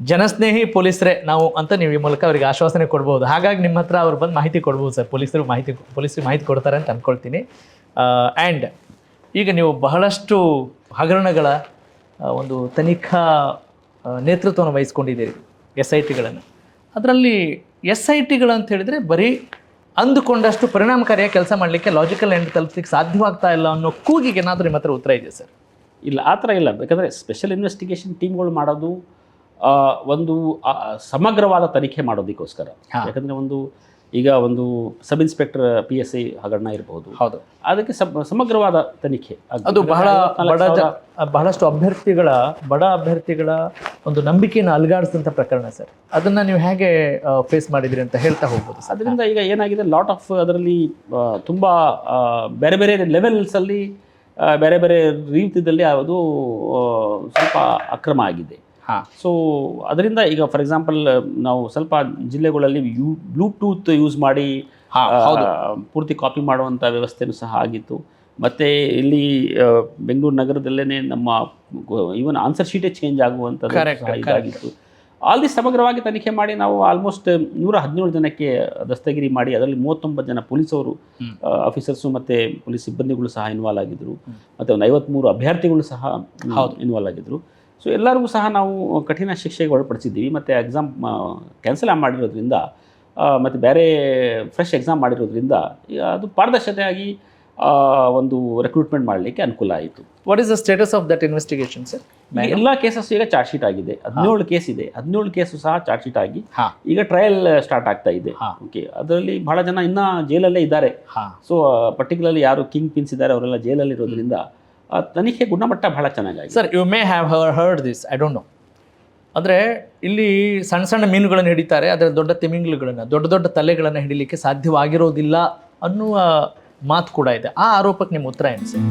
ಜನಸ್ನೇಹಿ ಪೊಲೀಸರೇ ನಾವು ಅಂತ ನೀವು ಈ ಮೂಲಕ ಅವರಿಗೆ ಆಶ್ವಾಸನೆ ಕೊಡ್ಬೋದು. ಹಾಗಾಗಿ ನಿಮ್ಮ ಹತ್ರ ಅವ್ರು ಬಂದು ಮಾಹಿತಿ ಕೊಡ್ಬೋದು ಸರ್, ಪೊಲೀಸರಿಗೆ ಮಾಹಿತಿ ಕೊಡ್ತಾರೆ ಅಂತ ಅಂದ್ಕೊಳ್ತೀನಿ. ಆ್ಯಂಡ್ ಈಗ ನೀವು ಬಹಳಷ್ಟು ಹಗರಣಗಳ ಒಂದು ತನಿಖಾ ನೇತೃತ್ವವನ್ನು ವಹಿಸ್ಕೊಂಡಿದ್ದೀರಿ, SITಗಳನ್ನು. ಅದರಲ್ಲಿ SITಗಳು ಅಂತ ಹೇಳಿದರೆ ಬರೀ ಅಂದುಕೊಂಡಷ್ಟು ಪರಿಣಾಮಕಾರಿಯಾಗಿ ಕೆಲಸ ಮಾಡಲಿಕ್ಕೆ, ಲಾಜಿಕಲ್ ಎಂಡ್ ತಲುಪಲಿಕ್ಕೆ ಸಾಧ್ಯವಾಗ್ತಾ ಇಲ್ಲ ಅನ್ನೋ ಕೂಗಿಗೆ ಏನಾದರೂ ನಿಮ್ಮ ಹತ್ರ ಉತ್ತರ ಇದೆ ಸರ್? ಇಲ್ಲ, ಆ ಥರ ಇಲ್ಲ. ಯಾಕಂದರೆ ಸ್ಪೆಷಲ್ ಇನ್ವೆಸ್ಟಿಗೇಷನ್ ಟೀಮ್ಗಳು ಮಾಡೋದು ಒಂದು ಸಮಗ್ರವಾದ ತನಿಖೆ ಮಾಡೋದಕ್ಕೋಸ್ಕರ. ಯಾಕಂದರೆ ಈಗ ಒಂದು ಸಬ್ ಇನ್ಸ್ಪೆಕ್ಟರ್ PSI ಹಗರಣ ಇರಬಹುದು, ಹೌದು, ಅದಕ್ಕೆ ಸಮಗ್ರವಾದ ತನಿಖೆ ಅದು ಬಹಳಷ್ಟು ಬಡ ಅಭ್ಯರ್ಥಿಗಳ ಒಂದು ನಂಬಿಕೆಯನ್ನು ಅಲುಗಾಡಿಸಿದಂಥ ಪ್ರಕರಣ ಸರ್. ಅದನ್ನು ನೀವು ಹೇಗೆ ಫೇಸ್ ಮಾಡಿದ್ರಿ ಅಂತ ಹೇಳ್ತಾ ಹೋಗ್ಬೋದು. ಅದರಿಂದ ಈಗ ಏನಾಗಿದೆ, ಲಾಟ್ ಆಫ್ ಅದರಲ್ಲಿ ತುಂಬ ಬೇರೆ ಬೇರೆ ಲೆವೆಲ್ಸಲ್ಲಿ ಬೇರೆ ಬೇರೆ ರೀತಿಯಲ್ಲಿ ಅದು ಸ್ವಲ್ಪ ಅಕ್ರಮ ಆಗಿದೆ. ಸೊ ಅದರಿಂದ ಈಗ ಫಾರ್ ಎಕ್ಸಾಂಪಲ್ ನಾವು ಸ್ವಲ್ಪ ಜಿಲ್ಲೆಗಳಲ್ಲಿ ಬ್ಲೂಟೂತ್ ಯೂಸ್ ಮಾಡಿ ಪೂರ್ತಿ ಕಾಪಿ ಮಾಡುವಂಥ ವ್ಯವಸ್ಥೆನೂ ಸಹ ಆಗಿತ್ತು. ಮತ್ತು ಇಲ್ಲಿ ಬೆಂಗಳೂರು ನಗರದಲ್ಲೇ ನಮ್ಮ ಈವನ್ ಆನ್ಸರ್ ಶೀಟೇ ಚೇಂಜ್ ಆಗುವಂಥದ್ದು ಇದಾಗಿತ್ತು. ಆಲ್ ದಿ ಸಮಗ್ರವಾಗಿ ತನಿಖೆ ಮಾಡಿ ನಾವು ಆಲ್ಮೋಸ್ಟ್ 117 ಜನಕ್ಕೆ ದಸ್ತಗಿರಿ ಮಾಡಿ, ಅದರಲ್ಲಿ 39 ಜನ ಪೊಲೀಸವರು ಆಫೀಸರ್ಸು ಮತ್ತು ಪೊಲೀಸ್ ಸಿಬ್ಬಂದಿಗಳು ಸಹ ಇನ್ವಾಲ್ವ್ ಆಗಿದ್ದರು, ಮತ್ತು ಒಂದು 53 ಅಭ್ಯರ್ಥಿಗಳು ಸಹ ಇನ್ವಾಲ್ವ್ ಆಗಿದ್ದರು. ಸೊ ಎಲ್ಲರಿಗೂ ಸಹ ನಾವು ಕಠಿಣ ಶಿಕ್ಷೆಗೆ ಒಳಪಡಿಸಿದ್ದೀವಿ. ಮತ್ತು ಎಕ್ಸಾಮ್ ಕ್ಯಾನ್ಸಲ್ ಮಾಡಿರೋದ್ರಿಂದ ಮತ್ತು ಬೇರೆ ಫ್ರೆಶ್ ಎಕ್ಸಾಮ್ ಮಾಡಿರೋದ್ರಿಂದ ಅದು ಪಾರದರ್ಶಕತೆಯಾಗಿ ಒಂದು ರೆಕ್ರೂಟ್ಮೆಂಟ್ ಮಾಡಲಿಕ್ಕೆ ಅನುಕೂಲ ಆಯಿತು. What is the status of that investigation sir? ಎಲ್ಲ ಕೇಸಸ್ ಈಗ ಚಾರ್ಜ್ ಶೀಟ್ ಆಗಿದೆ, 17 ಕೇಸ್ ಇದೆ, 17 ಕೇಸು ಸಹ ಚಾರ್ಜ್ ಶೀಟ್ ಆಗಿ ಈಗ ಟ್ರಯಲ್ ಸ್ಟಾರ್ಟ್ ಆಗ್ತಾ ಇದೆ. ಓಕೆ, ಅದರಲ್ಲಿ ಬಹಳ ಜನ ಇನ್ನೂ ಜೈಲಲ್ಲೇ ಇದ್ದಾರೆ. ಸೊ ಪರ್ಟಿಕ್ಯುಲರ್ಲಿ ಯಾರು ಕಿಂಗ್ ಪಿನ್ಸ್ ಇದ್ದಾರೆ ಅವರೆಲ್ಲ ಜೈಲಲ್ಲಿ ಇರೋದ್ರಿಂದ ತನಿಖೆ ಗುಣಮಟ್ಟ ಬಹಳ ಚೆನ್ನಾಗಿದೆ. ಸರ್, you may have heard this, I don't know. ಅಂದರೆ ಇಲ್ಲಿ ಸಣ್ಣ ಸಣ್ಣ ಮೀನುಗಳನ್ನು ಹಿಡಿತಾರೆ, ಅದರ ದೊಡ್ಡ ತಿಮಿಂಗ್ಲುಗಳನ್ನು, ದೊಡ್ಡ ತಲೆಗಳನ್ನು ಹಿಡಿಲಿಕ್ಕೆ ಸಾಧ್ಯವಾಗಿರೋದಿಲ್ಲ ಅನ್ನುವ ಮಾತು ಕೂಡ ಇದೆ. ಆ ಆರೋಪಕ್ಕೆ ನಿಮ್ಮ ಉತ್ತರ ಏನು ಸರ್?